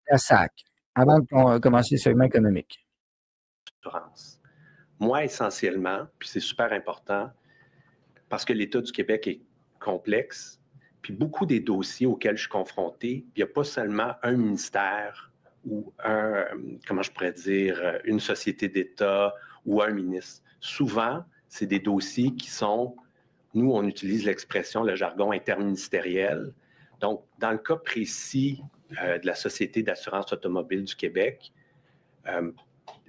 la SAC, avant de commencer le segment économique. Moi, essentiellement, puis c'est super important, parce que l'État du Québec est complexe, puis beaucoup des dossiers auxquels je suis confronté, il n'y a pas seulement un ministère ou une société d'État ou un ministre. Souvent, c'est des dossiers qui sont, nous, on utilise l'expression, le jargon interministériel. Donc, dans le cas précis de la Société d'assurance automobile du Québec,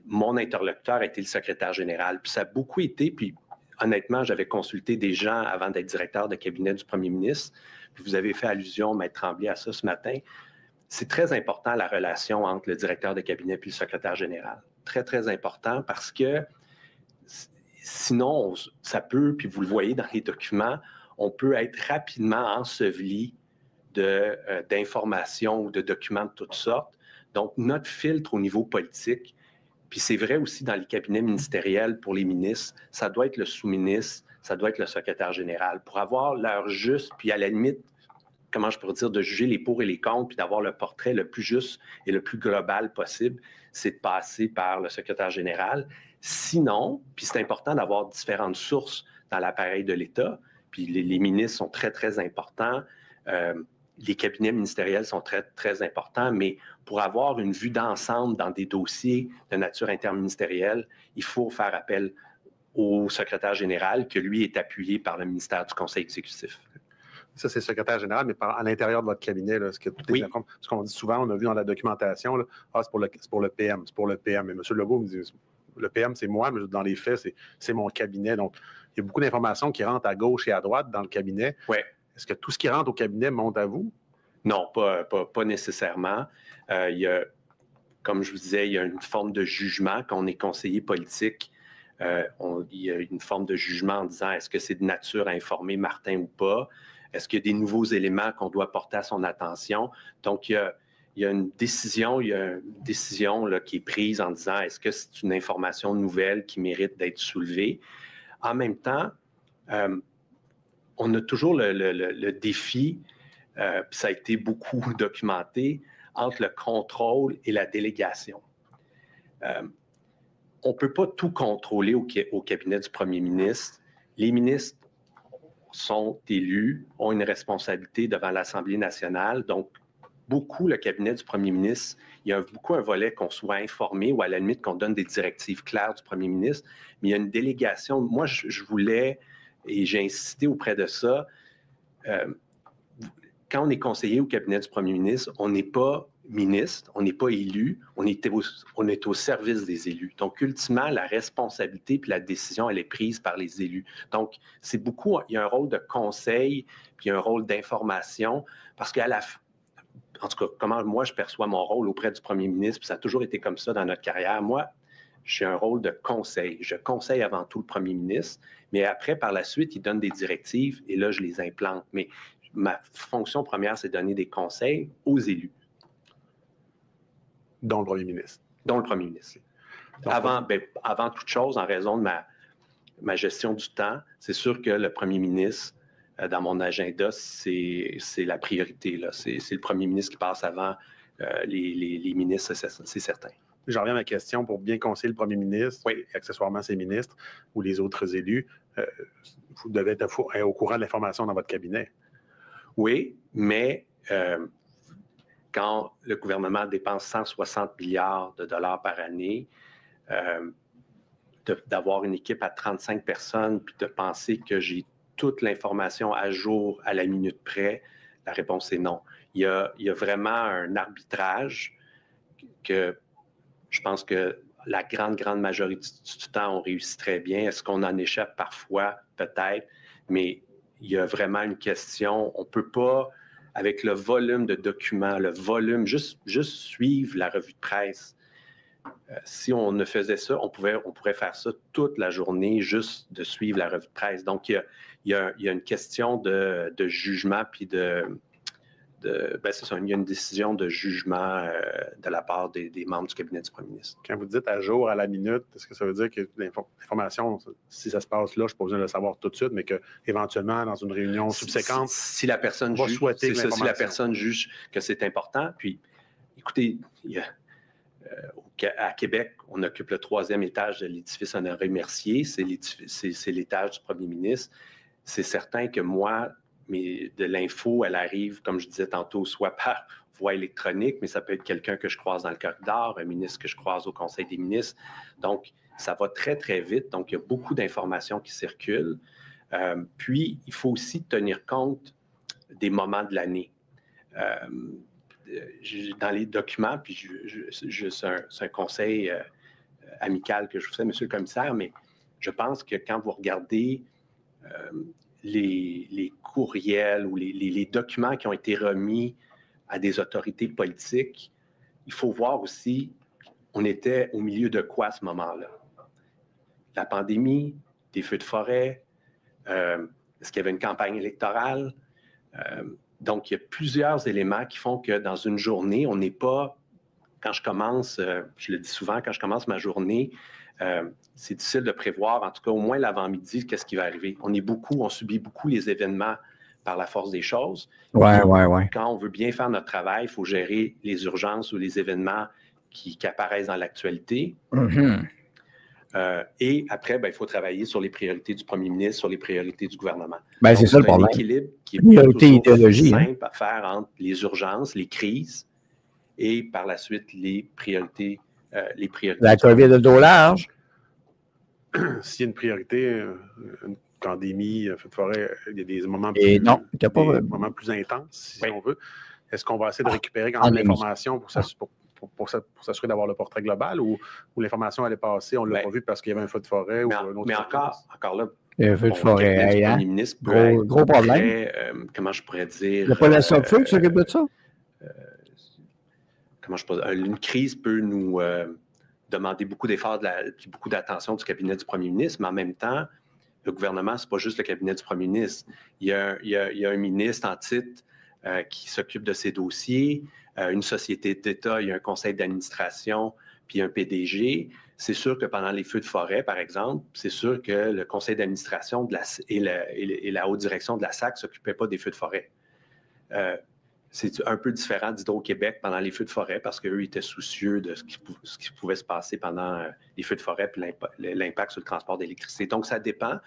mon interlocuteur a été le secrétaire général. Puis ça a beaucoup été, puis honnêtement, j'avais consulté des gens avant d'être directeur de cabinet du premier ministre. Puis vous avez fait allusion, Maître Tremblay, à ça ce matin. C'est très important, la relation entre le directeur de cabinet et le secrétaire général. Très, très important parce que sinon, ça peut, puis vous le voyez dans les documents, on peut être rapidement enseveli d'informations ou de documents de toutes sortes. Donc, notre filtre au niveau politique, puis c'est vrai aussi dans les cabinets ministériels pour les ministres, ça doit être le sous-ministre, ça doit être le secrétaire général pour avoir l'heure juste, puis à la limite, comment je pourrais dire, de juger les pour et les contre, puis d'avoir le portrait le plus juste et le plus global possible, c'est de passer par le secrétaire général. Sinon, puis c'est important d'avoir différentes sources dans l'appareil de l'État, puis les ministres sont très, très importants. Les cabinets ministériels sont très, très importants, mais pour avoir une vue d'ensemble dans des dossiers de nature interministérielle, il faut faire appel au secrétaire général, que lui est appuyé par le ministère du Conseil exécutif. Ça, c'est le secrétaire général, mais à l'intérieur de votre cabinet, là, ce qu'on dit souvent, on a vu dans la documentation, là, c'est pour le PM, c'est pour le PM. Mais M. Legault me dit, le PM, c'est moi, mais dans les faits, c'est mon cabinet. Donc, il y a beaucoup d'informations qui rentrent à gauche et à droite dans le cabinet. Oui. Est-ce que tout ce qui rentre au cabinet monte à vous? Non, pas nécessairement. Comme je vous disais, il y a une forme de jugement quand on est conseiller politique. Il y a une forme de jugement en disant est-ce que c'est de nature à informer Martin ou pas? Est-ce qu'il y a des nouveaux éléments qu'on doit porter à son attention? Donc, il y a une décision là, qui est prise en disant est-ce que c'est une information nouvelle qui mérite d'être soulevée? En même temps, on a toujours le défi, puis ça a été beaucoup documenté, entre le contrôle et la délégation. On ne peut pas tout contrôler au cabinet du premier ministre. Les ministres sont élus, ont une responsabilité devant l'Assemblée nationale. Donc, le cabinet du premier ministre, il y a beaucoup un volet qu'on soit informé ou à la limite qu'on donne des directives claires du premier ministre, mais il y a une délégation. Moi, je voulais, et j'ai insisté auprès de ça, quand on est conseiller au cabinet du premier ministre, on n'est pas ministre, on n'est pas élu, on est au service des élus. Donc, ultimement, la responsabilité puis la décision, elle est prise par les élus. Donc, c'est beaucoup, il y a un rôle de conseil puis un rôle d'information parce en tout cas, comment moi je perçois mon rôle auprès du premier ministre, puis ça a toujours été comme ça dans notre carrière. Moi, j'ai un rôle de conseil. Je conseille avant tout le premier ministre, mais après, par la suite, il donne des directives et là, je les implante. Mais ma fonction première, c'est de donner des conseils aux élus. Dont le premier ministre. Dont le premier ministre. Avant toute chose, en raison de ma gestion du temps, c'est sûr que le premier ministre, dans mon agenda, c'est la priorité. Là. C'est le premier ministre qui passe avant les ministres, c'est certain. J'en reviens à ma question. Pour bien conseiller le premier ministre, oui, et accessoirement ses ministres ou les autres élus, vous devez être au courant de l'information dans votre cabinet. Oui, mais quand le gouvernement dépense 160 milliards de dollars par année, d'avoir une équipe à 35 personnes puis de penser que j'ai toute l'information à jour à la minute près, la réponse est non. Il y a vraiment un arbitrage que je pense que la grande majorité du temps, on réussit très bien. Est-ce qu'on en échappe parfois? Peut-être, mais il y a vraiment une question. On ne peut pas, avec le volume de documents, juste suivre la revue de presse. Si on ne faisait ça, on pourrait faire ça toute la journée, juste de suivre la revue de presse. Donc, il y a une question de jugement, puis c'est ça, il y a une décision de jugement de la part des membres du cabinet du premier ministre. Quand vous dites à jour, à la minute, est-ce que ça veut dire que l'information, si ça se passe là, je n'ai pas besoin de le savoir tout de suite, mais qu'éventuellement, dans une réunion subséquente, si la personne juge que c'est important, puis écoutez, à Québec, on occupe le 3e étage de l'édifice Honoré-Mercier. C'est l'étage du premier ministre. C'est certain que moi, de l'info, elle arrive, comme je disais tantôt, soit par voie électronique, mais ça peut être quelqu'un que je croise dans le corridor, un ministre que je croise au Conseil des ministres. Donc, ça va très, très vite. Donc, il y a beaucoup d'informations qui circulent. Puis, il faut aussi tenir compte des moments de l'année. Dans les documents, puis c'est un conseil amical que je vous fais, Monsieur le commissaire, mais je pense que quand vous regardez les courriels ou les documents qui ont été remis à des autorités politiques, il faut voir aussi, on était au milieu de quoi à ce moment-là? La pandémie, des feux de forêt, est-ce qu'il y avait une campagne électorale? Donc, il y a plusieurs éléments qui font que dans une journée, on n'est pas, quand je commence, je le dis souvent, quand je commence ma journée, c'est difficile de prévoir, en tout cas au moins l'avant-midi, qu'est-ce qui va arriver. On subit beaucoup les événements par la force des choses. Ouais. Quand on veut bien faire notre travail, il faut gérer les urgences ou les événements qui apparaissent dans l'actualité. Mm-hmm. Et après, il faut travailler sur les priorités du premier ministre, sur les priorités du gouvernement. C'est ça le problème. C'est un équilibre qui est priorité idéologie, simple à faire entre les urgences, les crises et par la suite les priorités. La COVID de dos large. S'il y a une priorité, une pandémie, un feu de forêt, il y a des moments moments plus intenses, si on veut. Est-ce qu'on va essayer de récupérer quand même l'information pour s'assurer d'avoir le portrait global ou l'information allait passer, on ne l'a pas vu parce qu'il y avait un feu de forêt ou un autre. Mais encore là, un feu de forêt, le premier ministre gros problème. Comment je pourrais dire? Il n'y a pas la SOPFEU qui s'occupe de ça? Une crise peut nous demander beaucoup d'efforts et beaucoup d'attention du cabinet du premier ministre, mais en même temps, le gouvernement, ce n'est pas juste le cabinet du premier ministre. Il y a un ministre en titre qui s'occupe de ces dossiers, une société d'État, il y a un conseil d'administration, puis un PDG. C'est sûr que pendant les feux de forêt, par exemple, c'est sûr que le conseil d'administration et la haute direction de la SAC ne s'occupaient pas des feux de forêt. C'est un peu différent d'Hydro-Québec pendant les feux de forêt parce qu'eux étaient soucieux de ce qui pouvait se passer pendant les feux de forêt et l'impact sur le transport d'électricité. Donc, ça dépend.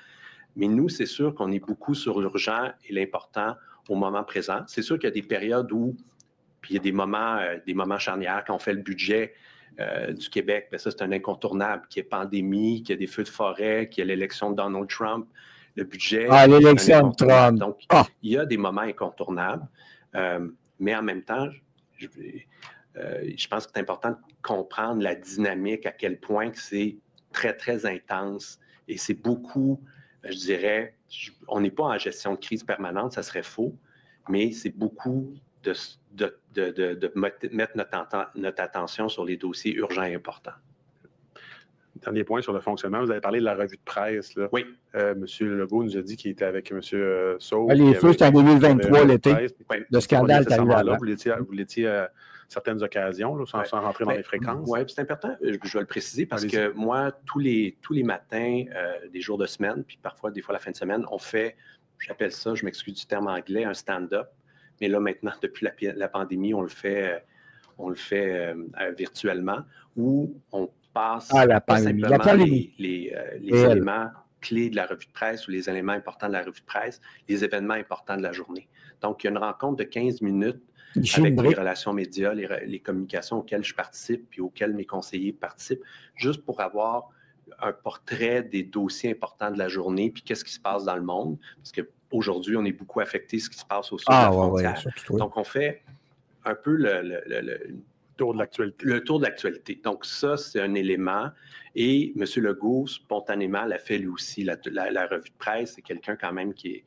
Mais nous, c'est sûr qu'on est beaucoup sur l'urgent et l'important au moment présent. C'est sûr qu'il y a des périodes où, puis il y a des moments charnières quand on fait le budget du Québec. Bien, ça, c'est un incontournable. Qu'il y ait pandémie, qu'il y ait des feux de forêt, qu'il y ait l'élection de Donald Trump. Le budget... l'élection de Trump. Donc, il y a des moments incontournables. Mais en même temps, je pense que c'est important de comprendre la dynamique, à quel point que c'est très, très intense. Et c'est beaucoup, je dirais, on n'est pas en gestion de crise permanente, ça serait faux, mais c'est beaucoup de mettre notre attention sur les dossiers urgents et importants. Dernier point sur le fonctionnement, vous avez parlé de la revue de presse. Là. Oui. M. Legault nous a dit qu'il était avec M. Sauve. Les feux, c'était en 2023, l'été. Le scandale qui arrive là. Vous l'étiez à certaines occasions, là, sans rentrer dans les fréquences. Oui, c'est important. Je vais le préciser parce que moi, tous les matins, des jours de semaine, puis parfois, des fois, la fin de semaine, on fait, j'appelle ça, je m'excuse du terme anglais, un stand-up. Mais là, maintenant, depuis la pandémie, on le fait virtuellement, où on passe les éléments clés de la revue de presse ou les éléments importants de la revue de presse, les événements importants de la journée. Donc, il y a une rencontre de 15 minutes avec les relations médias, les communications auxquelles je participe puis auxquelles mes conseillers participent, juste pour avoir un portrait des dossiers importants de la journée puis qu'est-ce qui se passe dans le monde. Parce qu'aujourd'hui, on est beaucoup affecté ce qui se passe au sud de la frontière. Donc, on fait un peu le tour de l'actualité. Le tour de l'actualité. Donc, ça, c'est un élément. Et M. Legault, spontanément, l'a fait lui aussi. La revue de presse, c'est quelqu'un quand même qui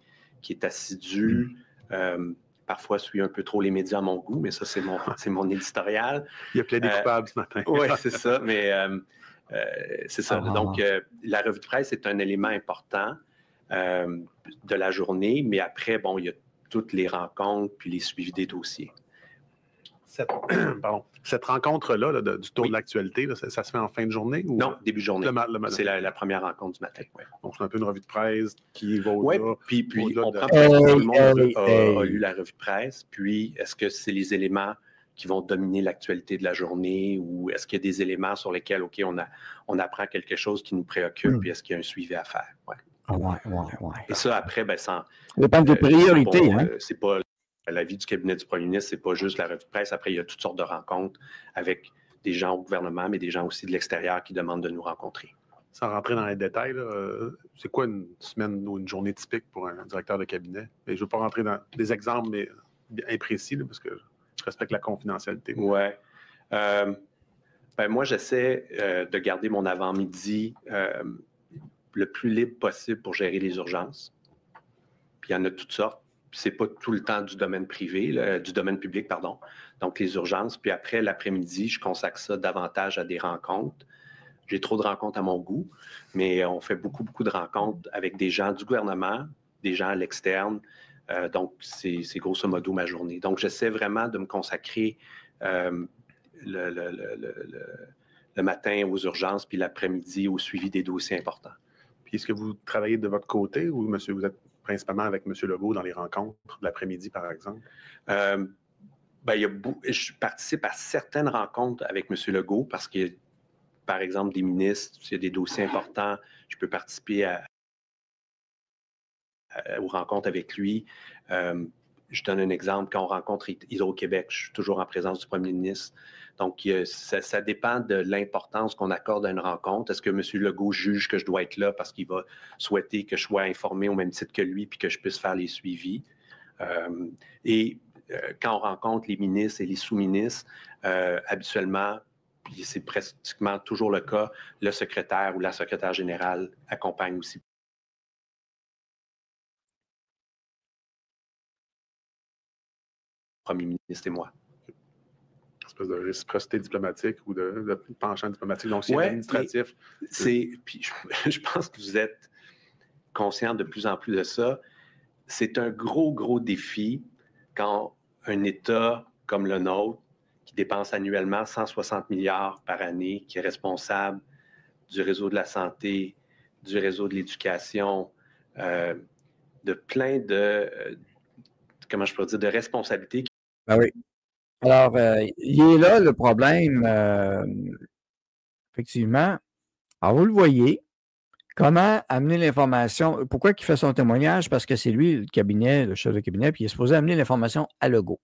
est assidu. Parfois, suit un peu trop les médias à mon goût, mais ça, c'est mon éditorial. Il y a plein de coupables ce matin. Oui, c'est ça. Mais c'est ça. Donc, la revue de presse est un élément important de la journée. Mais après, bon, il y a toutes les rencontres puis les suivis des dossiers. Cette rencontre-là là, du tour de l'actualité, là, ça se fait en fin de journée? Ou... Non, début de journée. C'est la première rencontre du matin. Ouais. Donc, c'est un peu une revue de presse qui va au-delà. Oui, puis on prend tout le monde a lu la revue de presse. Puis, est-ce que c'est les éléments qui vont dominer l'actualité de la journée ou est-ce qu'il y a des éléments sur lesquels, OK, on apprend quelque chose qui nous préoccupe puis est-ce qu'il y a un suivi à faire? Ouais. Et ça, après, ça dépend des priorités. C'est pas l'avis du cabinet du premier ministre, c'est pas juste la revue de presse. Après, il y a toutes sortes de rencontres avec des gens au gouvernement, mais des gens aussi de l'extérieur qui demandent de nous rencontrer. Sans rentrer dans les détails, c'est quoi une semaine ou une journée typique pour un directeur de cabinet? Et je ne veux pas rentrer dans des exemples mais imprécis, parce que je respecte la confidentialité. Oui. Moi, j'essaie de garder mon avant-midi le plus libre possible pour gérer les urgences. Puis il y en a toutes sortes. Ce n'est pas tout le temps du domaine privé, du domaine public, pardon. Donc, les urgences. Puis après, l'après-midi, je consacre ça davantage à des rencontres. J'ai trop de rencontres à mon goût, mais on fait beaucoup, beaucoup de rencontres avec des gens du gouvernement, des gens à l'externe. Donc, c'est grosso modo ma journée. Donc, j'essaie vraiment de me consacrer le matin aux urgences, puis l'après-midi au suivi des dossiers importants. Puis, est-ce que vous travaillez de votre côté ou, monsieur, vous êtes principalement avec M. Legault dans les rencontres de l'après-midi, par exemple? Je participe à certaines rencontres avec M. Legault parce que, par exemple, des ministres, s'il y a des dossiers importants, je peux participer aux rencontres avec lui. Je donne un exemple. Quand on rencontre Hydro-Québec, je suis toujours en présence du premier ministre. Donc, ça dépend de l'importance qu'on accorde à une rencontre. Est-ce que M. Legault juge que je dois être là parce qu'il va souhaiter que je sois informé au même titre que lui puis que je puisse faire les suivis? Quand on rencontre les ministres et les sous-ministres, habituellement, puis c'est pratiquement toujours le cas, le secrétaire ou la secrétaire générale accompagne aussi. Premier ministre et moi. Une espèce de réciprocité diplomatique ou de penchant diplomatique, donc c'est administratif. Puis je pense que vous êtes conscient de plus en plus de ça. C'est un gros, gros défi quand un État comme le nôtre, qui dépense annuellement 160 milliards par année, qui est responsable du réseau de la santé, du réseau de l'éducation, de plein de, comment je pourrais dire, de responsabilités. Ben oui. Alors, il est là le problème, effectivement. Alors, vous le voyez, comment amener l'information. Pourquoi il fait son témoignage? Parce que c'est lui, le cabinet, le chef de cabinet, puis il est supposé amener l'information à Legault.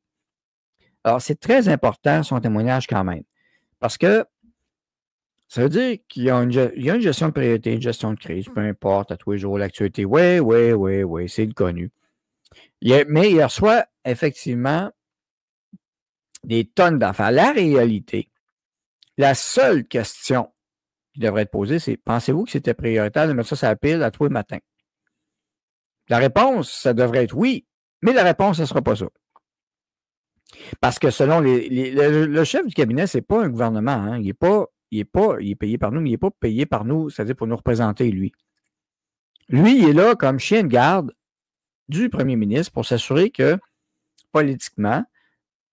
Alors, c'est très important, son témoignage quand même. Parce que ça veut dire qu'il y a une gestion de priorité, une gestion de crise, peu importe, à tous les jours, l'actualité. Oui, c'est le connu. Mais il reçoit effectivement des tonnes d'affaires. La réalité, la seule question qui devrait être posée, c'est pensez-vous que c'était prioritaire de mettre ça sur la pile à tous les matins? La réponse, ça devrait être oui, mais la réponse, ce ne sera pas ça. Parce que selon le chef du cabinet, ce n'est pas un gouvernement. Hein. Il est payé par nous, mais il n'est pas payé par nous, c'est-à-dire pour nous représenter, lui. Lui, il est là comme chien de garde du premier ministre pour s'assurer que, politiquement,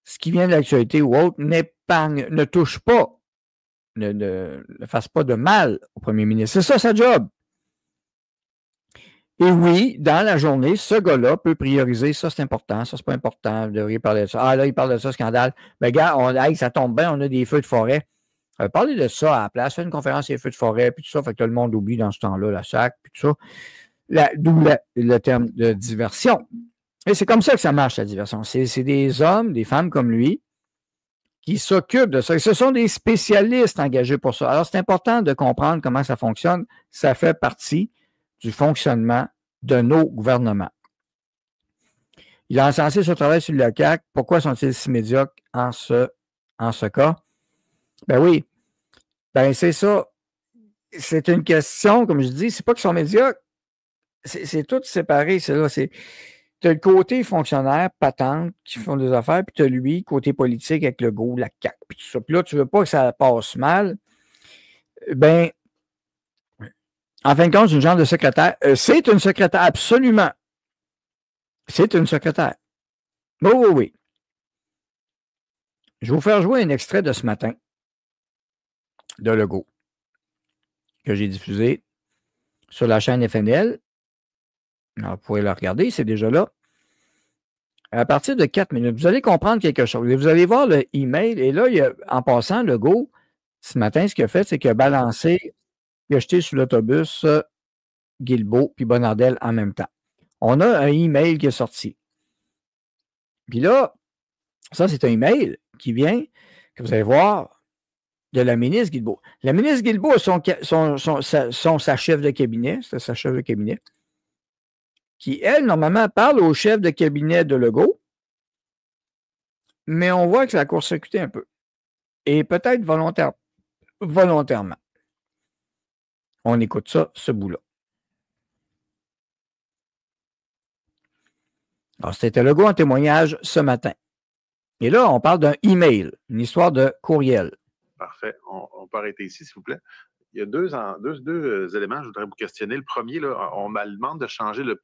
ce qui vient de l'actualité ou autre ne touche pas, ne fasse pas de mal au premier ministre. C'est ça, sa job. Et oui, dans la journée, ce gars-là peut prioriser, ça c'est important, ça c'est pas important, vous devriez parler de ça. Ah là, il parle de ça, scandale. Mais gars, ça tombe bien, on a des feux de forêt. Parlez de ça à la place, faites une conférence sur les feux de forêt, puis tout ça, fait que tout le monde oublie dans ce temps-là la SAC, puis tout ça. D'où le terme de diversion. Et c'est comme ça que ça marche, la diversion. C'est des hommes, des femmes comme lui qui s'occupent de ça. Et ce sont des spécialistes engagés pour ça. Alors, c'est important de comprendre comment ça fonctionne. Ça fait partie du fonctionnement de nos gouvernements. Il a encensé ce travail sur le CAQ. Pourquoi sont-ils si médiocres en ce cas? Ben oui. Ben c'est ça. C'est une question, comme je dis, c'est pas qu'ils sont médiocres. C'est tout séparé. C'est là. Tu as le côté fonctionnaire, patente, qui font des affaires, puis tu as lui, côté politique, avec le go, la CAQ, puis tout ça. Puis là, tu veux pas que ça passe mal. Ben, en fin de compte, c'est une genre de secrétaire. C'est une secrétaire, absolument. C'est une secrétaire. Oui. Je vais vous faire jouer un extrait de ce matin de Legault que j'ai diffusé sur la chaîne FNL. Alors, vous pourrez le regarder, c'est déjà là. à partir de 4 minutes, vous allez comprendre quelque chose. Vous allez voir le email et là, en passant, Legault, ce matin, ce qu'il a fait, c'est qu'il a balancé, il a jeté sur l'autobus Guilbeault puis Bonnardel en même temps. On a un email qui est sorti. Puis là, ça, c'est un email qui vient, que vous allez voir, de la ministre Guilbeault. La ministre Guilbeault a sa chef de cabinet, c'est sa chef de cabinet, qui, elle, normalement, parle au chef de cabinet de Legault, mais on voit que ça a court-circuité un peu. Et peut-être volontairement. On écoute ça, ce bout-là. Alors, c'était Legault en témoignage ce matin. Et là, on parle d'un email, une histoire de courriel. Parfait. On peut arrêter ici, s'il vous plaît. Il y a deux éléments que je voudrais vous questionner. Le premier, là, on me demande de changer le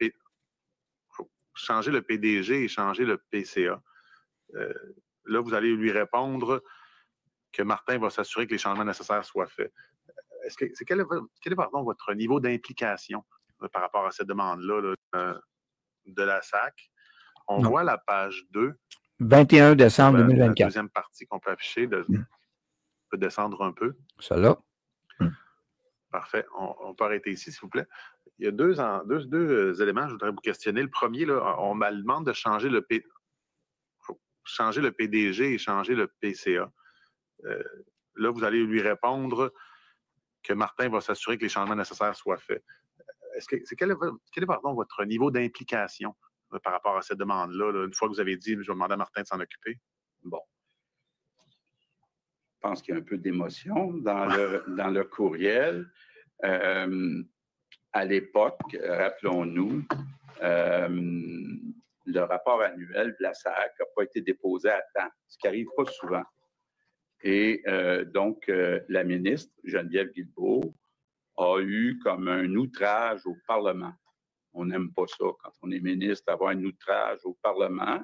PDG et changer le PCA. Là, vous allez lui répondre que Martin va s'assurer que les changements nécessaires soient faits. Quel est votre niveau d'implication par rapport à cette demande-là de la SAC? On voit la page 2. 21 décembre 2024. La deuxième partie qu'on peut afficher. On peut descendre un peu. Celle-là. Parfait. On peut arrêter ici, s'il vous plaît. Il y a deux éléments que je voudrais vous questionner. Le premier, là, on me demande de changer le PDG et changer le PCA. Là, vous allez lui répondre que Martin va s'assurer que les changements nécessaires soient faits. Quel est votre niveau d'implication par rapport à cette demande-là, une fois que vous avez dit, je vais demander à Martin de s'en occuper? Bon. Je pense qu'il y a un peu d'émotion dans le courriel. À l'époque, rappelons-nous, le rapport annuel de la SAC n'a pas été déposé à temps, ce qui n'arrive pas souvent. Et donc, la ministre, Geneviève Guilbeault, a eu comme un outrage au Parlement. On n'aime pas ça quand on est ministre, avoir un outrage au Parlement.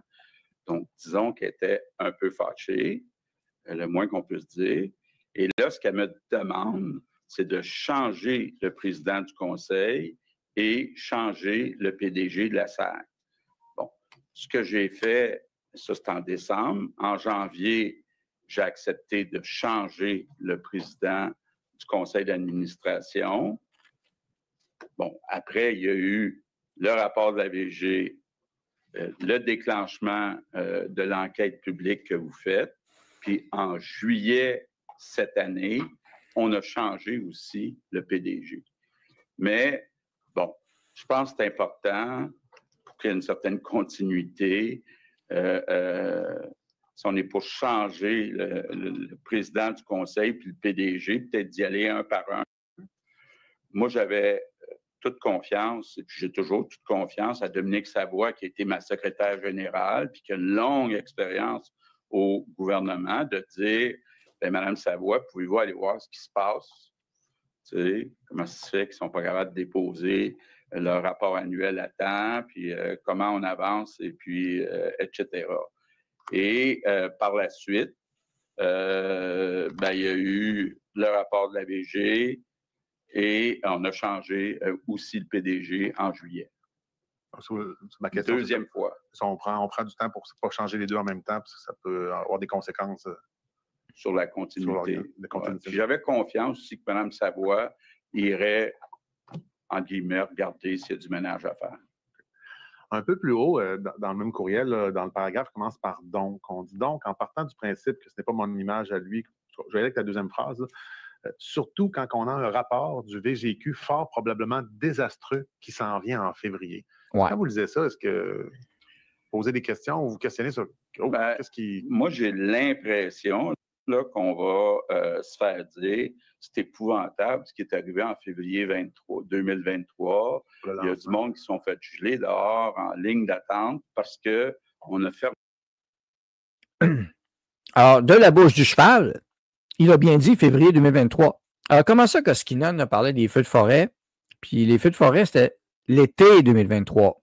Donc, disons qu'elle était un peu fâchée, le moins qu'on puisse dire. Et là, ce qu'elle me demande, c'est de changer le président du Conseil et changer le PDG de la SAC. Bon, ce que j'ai fait, ça c'est en décembre. En janvier, j'ai accepté de changer le président du conseil d'administration. Bon, après, il y a eu le rapport de la VG, le déclenchement de l'enquête publique que vous faites. Puis en juillet cette année, on a changé aussi le PDG. Mais bon, je pense que c'est important pour qu'il y ait une certaine continuité. Si on est pour changer le président du conseil puis le PDG, peut-être d'y aller un par un. Moi, j'avais toute confiance, et puis j'ai toujours toute confiance à Dominique Savoie, qui a été ma secrétaire générale, puis qui a une longue expérience au gouvernement, de dire, bien, Mme Savoie, pouvez-vous aller voir ce qui se passe? Tu sais, comment ça se fait qu'ils ne sont pas capables de déposer leur rapport annuel à temps, puis comment on avance, et puis, etc. Et par la suite, il y a eu le rapport de la VG et on a changé aussi le PDG en juillet. Ma question, deuxième fois. On prend du temps pour ne pas changer les deux en même temps, parce que ça peut avoir des conséquences sur la continuité. La continuité. Ouais. J'avais confiance aussi que Mme Savoie irait, en guillemets, regarder s'il y a du ménage à faire. Un peu plus haut, dans le même courriel, dans le paragraphe, commence par « donc ». On dit donc, en partant du principe que ce n'est pas mon image à lui, je vais aller avec la deuxième phrase, surtout quand on a un rapport du VGQ fort probablement désastreux qui s'en vient en février. Ouais. Quand vous lisez ça, est-ce que vous posez des questions ou vous questionnez sur qu'est-ce qui... Moi, j'ai l'impression là, qu'on va se faire dire c'est épouvantable ce qui est arrivé en février 2023. Il y a du monde qui sont fait geler dehors en ligne d'attente parce qu'on a fermé. Alors, de la bouche du cheval, il a bien dit février 2023. Alors, comment ça Koskinen a parlé des feux de forêt? Puis les feux de forêt, c'était l'été 2023.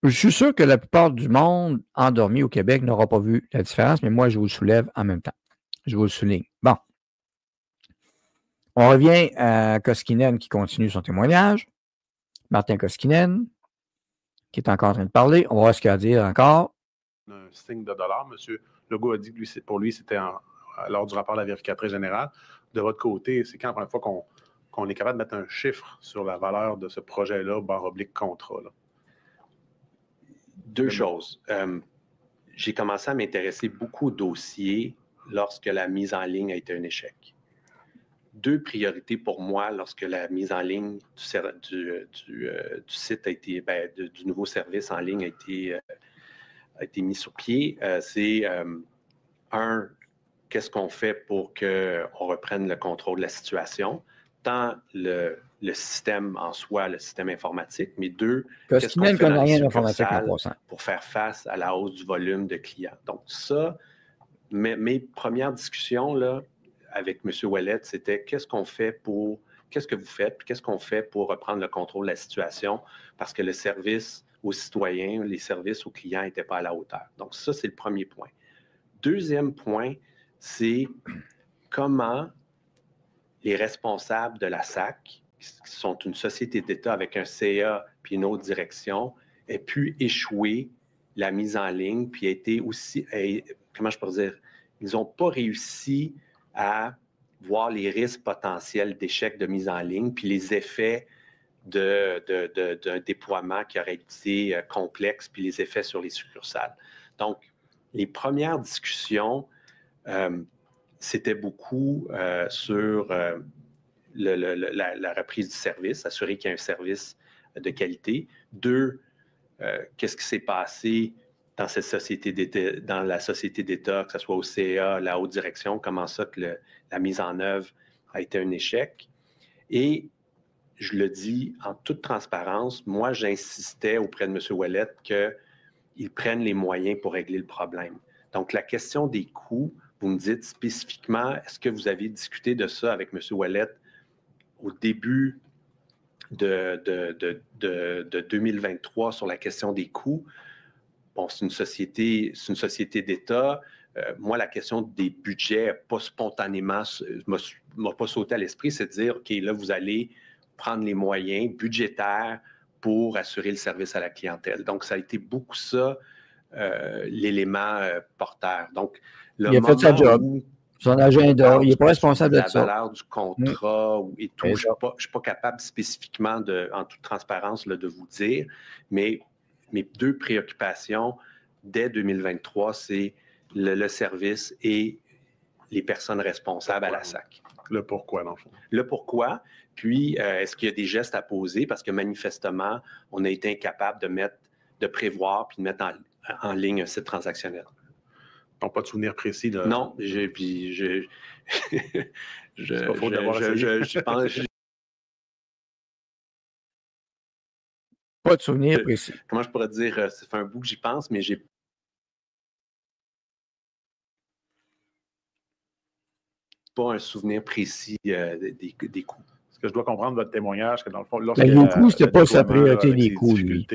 Je suis sûr que la plupart du monde endormi au Québec n'aura pas vu la différence, mais moi, je vous le soulève en même temps. Je vous le souligne. Bon. On revient à Koskinen qui continue son témoignage. Martin Koskinen. qui est encore en train de parler. On va voir ce qu'il a à dire encore. Un signe de dollar. M. Legault a dit que pour lui, c'était lors du rapport de la vérificatrice générale. De votre côté, c'est quand la première fois qu'on est capable de mettre un chiffre sur la valeur de ce projet-là, /contrat? Là? Deux choses. J'ai commencé à m'intéresser beaucoup aux dossiers lorsque la mise en ligne a été un échec. Deux priorités pour moi lorsque la mise en ligne du site a été, du nouveau service en ligne a été mis sur pied. C'est un, qu'est-ce qu'on fait pour qu'on reprenne le contrôle de la situation, tant le système en soi, le système informatique, mais deux, qu'est-ce qu'on fait dans les succursales pour faire face à la hausse du volume de clients. Donc ça, mes premières discussions là, avec M. Ouellette, c'était qu'est-ce que vous faites, puis qu'est-ce qu'on fait pour reprendre le contrôle de la situation, parce que le service aux citoyens, les services aux clients n'étaient pas à la hauteur. Donc ça, c'est le premier point. Deuxième point, c'est comment les responsables de la SAC, qui sont une société d'État avec un CA puis une autre direction, aient pu échouer la mise en ligne, puis été aussi, comment je pourrais dire, ils n'ont pas réussi à voir les risques potentiels d'échec de mise en ligne, puis les effets d'un déploiement qui aurait été complexe, puis les effets sur les succursales. Donc, les premières discussions, c'était beaucoup sur la reprise du service, assurer qu'il y ait un service de qualité. Deux, qu'est-ce qui s'est passé dans cette société d'État, dans la société d'État, que ce soit au CA, la haute direction, comment ça que la mise en œuvre a été un échec. Et je le dis en toute transparence, moi, j'insistais auprès de M. Ouellette qu'il prenne les moyens pour régler le problème. Donc, la question des coûts, vous me dites spécifiquement, est-ce que vous avez discuté de ça avec M. Ouellette au début de 2023 sur la question des coûts? Bon, c'est une société d'État. Moi, la question des budgets n'a pas spontanément, m'a pas sauté à l'esprit, c'est de dire, OK, là, vous allez prendre les moyens budgétaires pour assurer le service à la clientèle. Donc, ça a été beaucoup ça, l'élément porteur. Donc, il a fait sa job, son agenda, il n'est pas responsable de ça. La valeur du contrat et tout, je ne suis pas capable spécifiquement, en toute transparence, là, de vous dire, mais mes deux préoccupations dès 2023, c'est le service et les personnes responsables à la SAC. Le pourquoi, dans le fond. Le pourquoi, puis est-ce qu'il y a des gestes à poser? Parce que manifestement, on a été incapable de prévoir puis de mettre en ligne un site transactionnel. Donc, pas de souvenir précis de... Non, je pense... Pas de souvenir précis. Comment je pourrais dire? Ça fait un bout que j'y pense, mais j'ai pas un souvenir précis des coûts. Ce que je dois comprendre de votre témoignage, que dans le fond, lorsque les coûts, c'était pas sa priorité des coûts, lui.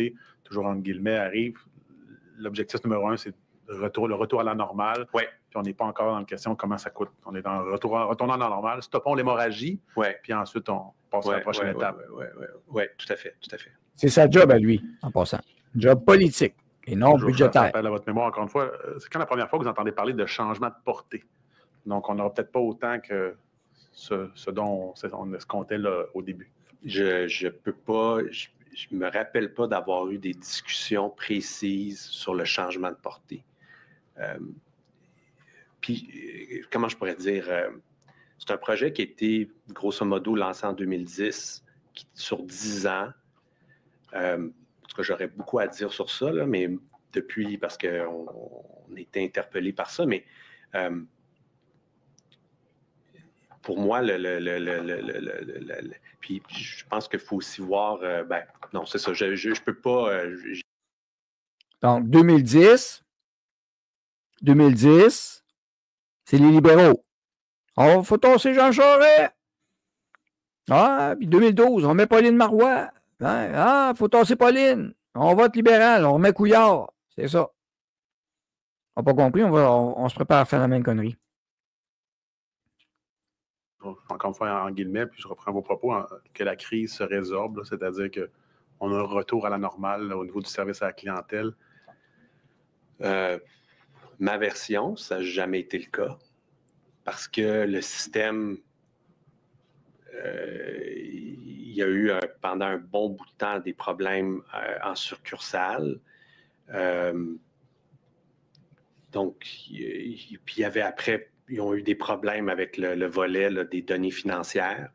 Toujours entre guillemets, arrive, l'objectif numéro 1, c'est le retour à la normale. Oui. Puis on n'est pas encore dans la question comment ça coûte. On est dans retournant à la normale, stoppons l'hémorragie, puis ensuite on passe à la prochaine étape. Oui, tout à fait, tout à fait. C'est sa job à lui, en passant. Job politique et non budgétaire. Je rappelle à votre mémoire, encore une fois, c'est quand la première fois que vous entendez parler de changement de portée. Donc, on n'aura peut-être pas autant que ce dont on escomptait là, au début. Je peux pas, je me rappelle pas d'avoir eu des discussions précises sur le changement de portée. Puis, comment je pourrais dire, c'est un projet qui a été, grosso modo, lancé en 2010, sur 10 ans. En tout cas, j'aurais beaucoup à dire sur ça, là, mais depuis, parce qu'on a été interpellé par ça, mais pour moi, puis je pense qu'il faut aussi voir, non, c'est ça, je peux pas... Donc, 2010, c'est les libéraux. Il faut tasser Jean Charest. Ah, puis 2012, on met Pauline Marois. Ah, il faut tasser Pauline. On vote libéral, on remet Couillard. C'est ça. On n'a pas compris, on se prépare à faire la même connerie. Encore une fois, en guillemets, puis je reprends vos propos, que la crise se résorbe, c'est-à-dire on a un retour à la normale là, au niveau du service à la clientèle? Ma version, ça n'a jamais été le cas. Parce que le système, il y a eu pendant un bon bout de temps des problèmes en succursale. Donc, puis il y avait après, ils ont eu des problèmes avec le volet là, des données financières.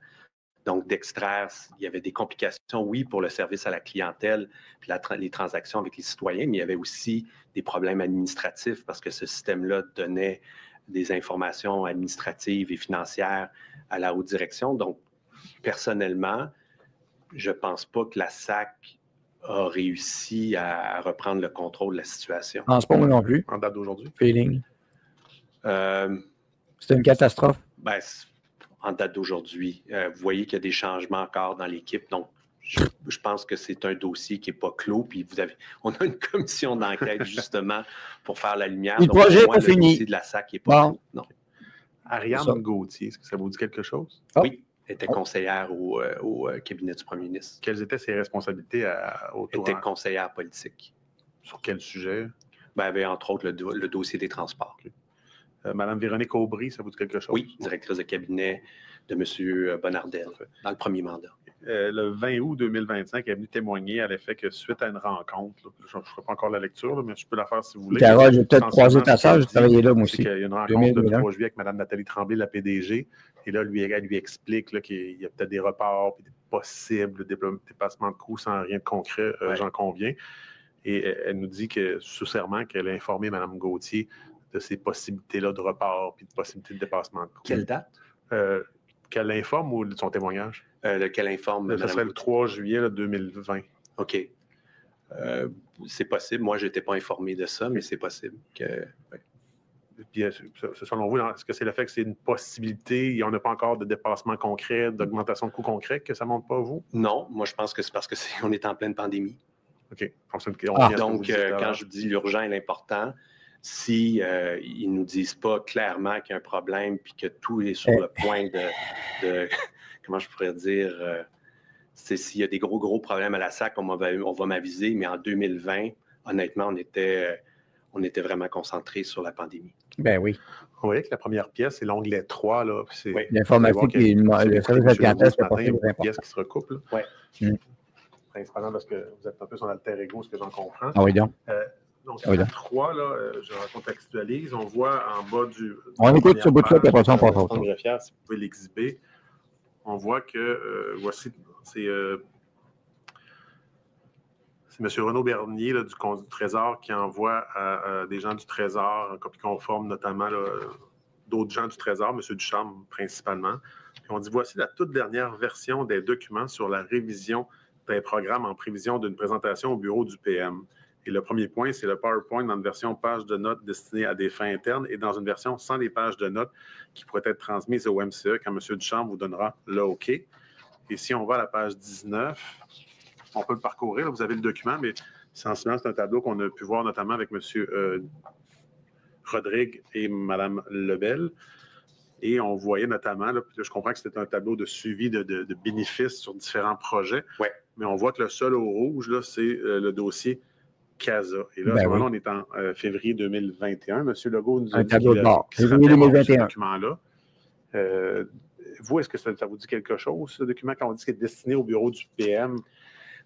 Donc, d'extraire, il y avait des complications, oui, pour le service à la clientèle, puis les transactions avec les citoyens, mais il y avait aussi des problèmes administratifs parce que ce système-là donnait des informations administratives et financières à la haute direction. Donc, personnellement, je ne pense pas que la SAC a réussi à reprendre le contrôle de la situation. Je ne pense pas moi non plus. En date d'aujourd'hui? Feeling. C'était une catastrophe. Ben, en date d'aujourd'hui, vous voyez qu'il y a des changements encore dans l'équipe. Donc, je pense que c'est un dossier qui n'est pas clos. Puis on a une commission d'enquête justement pour faire la lumière. Le projet n'est pas fini. Le dossier de la SAC n'est pas clos. Non. Ariane Gauthier, est-ce que ça vous dit quelque chose? Oui, elle était conseillère au cabinet du premier ministre. Quelles étaient ses responsabilités autour? Elle était conseillère politique. Sur quel sujet? Ben, il y avait entre autres le dossier des transports. Okay. Madame Véronique Aubry, ça vous dit quelque chose? Oui, directrice de cabinet de M. Bonnardel, dans le premier mandat. Le 20 août 2025, elle est venue témoigner à l'effet que suite à une rencontre, là, je ne ferai pas encore la lecture, là, mais je peux la faire si vous voulez. Carole, j'ai peut-être croisé ta sœur, j'ai travaillé là, moi aussi. Il y a une rencontre le 3 juillet avec Mme Nathalie Tremblay, la PDG, et là, elle lui explique là, qu'il y a peut-être des reports, puis des possibles dépassements de coûts sans rien de concret, j'en conviens. Et elle nous dit que, sous serment, qu'elle a informé Mme Gauthier de ces possibilités-là de report puis de possibilités de dépassement de coûts. Quelle date? Qu'elle informe ou de son témoignage? Qu'elle informe. Ça serait le 3 juillet là, 2020. OK. C'est possible. Moi, je n'étais pas informé de ça, mais c'est possible. Puis, selon vous, est-ce que c'est le fait que c'est une possibilité, on n'a pas encore de dépassement concret, d'augmentation de coûts concrets, que ça ne monte pas, vous? Non, moi, je pense que c'est parce qu'on est en pleine pandémie. OK. Donc, quand je dis l'urgent et l'important, si ils ne nous disent pas clairement qu'il y a un problème puis que tout est sur le point de comment je pourrais dire, s'il y a des gros problèmes à la SAC, on va m'aviser, mais en 2020, honnêtement, on était vraiment concentrés sur la pandémie. Ben oui. Vous voyez que la première pièce, c'est l'onglet 3. Là, oui. L'informatique et le service de clientèle, c'est pas une pièce qui se recoupe. Oui. Principalement parce que vous êtes un peu son alter ego, ce que j'en comprends. Ah oui, donc. Donc, la 3, là, je recontextualise. On voit en bas du... On écoute ce bout-là, puis après ça, on passe au greffière, si vous pouvez l'exhiber. On voit que, voici, c'est M. Renaud Bernier là, du Trésor qui envoie à des gens du Trésor, en copie conforme notamment d'autres gens du Trésor, M. Ducharme principalement. Puis on dit, voici la toute dernière version des documents sur la révision d'un programme en prévision d'une présentation au bureau du PM. Et le premier point, c'est le PowerPoint dans une version page de notes destinée à des fins internes et dans une version sans les pages de notes qui pourraient être transmises au MCE quand M. Duchamp vous donnera le OK. Et si on va à la page 19, on peut le parcourir. Là, vous avez le document, mais essentiellement, c'est un tableau qu'on a pu voir notamment avec M. Rodrigue et Mme Lebel. Et on voyait notamment, là, je comprends que c'était un tableau de suivi de bénéfices sur différents projets, mais on voit que le seul au rouge, là, c'est le dossier CASA. Et là, à ce moment-là, on est en février 2021. M. Legault nous a dit qu'il se rappelait ce document-là. Vous, est-ce que ça vous dit quelque chose, ce document, quand on dit qu'il est destiné au bureau du PM?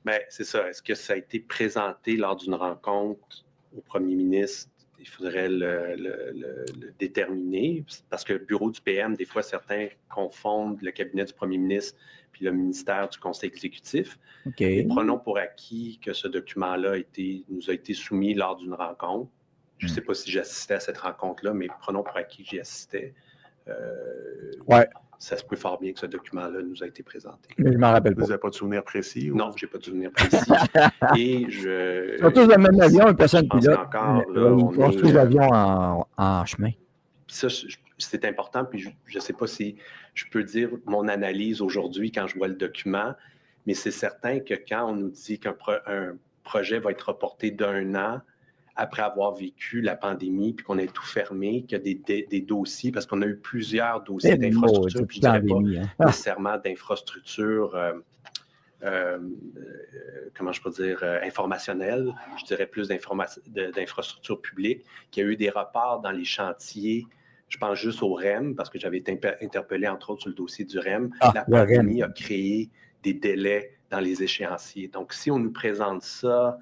Bien, c'est ça. Est-ce que ça a été présenté lors d'une rencontre au premier ministre? Il faudrait le déterminer, parce que le bureau du PM, des fois, certains confondent le cabinet du premier ministre puis le ministère du Conseil exécutif. Okay. Et prenons pour acquis que ce document-là nous a été soumis lors d'une rencontre. Je ne sais pas si j'assistais à cette rencontre-là, mais prenons pour acquis que j'y assistais. Ça se peut fort bien que ce document-là nous a été présenté. Mais je ne m'en rappelle pas. Vous n'avez pas de souvenir précis? Non, je n'ai pas de souvenir précis. Et Ils sont tous dans le même avion, une personne pilote. Ils construisent l'avion en chemin. Puis ça, c'est important, puis je ne sais pas si je peux dire mon analyse aujourd'hui quand je vois le document, mais c'est certain que quand on nous dit qu'un projet va être reporté d'1 an après avoir vécu la pandémie, puis qu'on a tout fermé, qu'il y a des dossiers, parce qu'on a eu plusieurs dossiers d'infrastructure, puis je ne dirais pas nécessairement d'infrastructure comment je peux dire, informationnelle, je dirais plus d'infrastructures publiques, qu'il y a eu des reports dans les chantiers. Je pense juste au REM, parce que j'avais été interpellé, entre autres, sur le dossier du REM. La pandémie a créé des délais dans les échéanciers. Donc, si on nous présente ça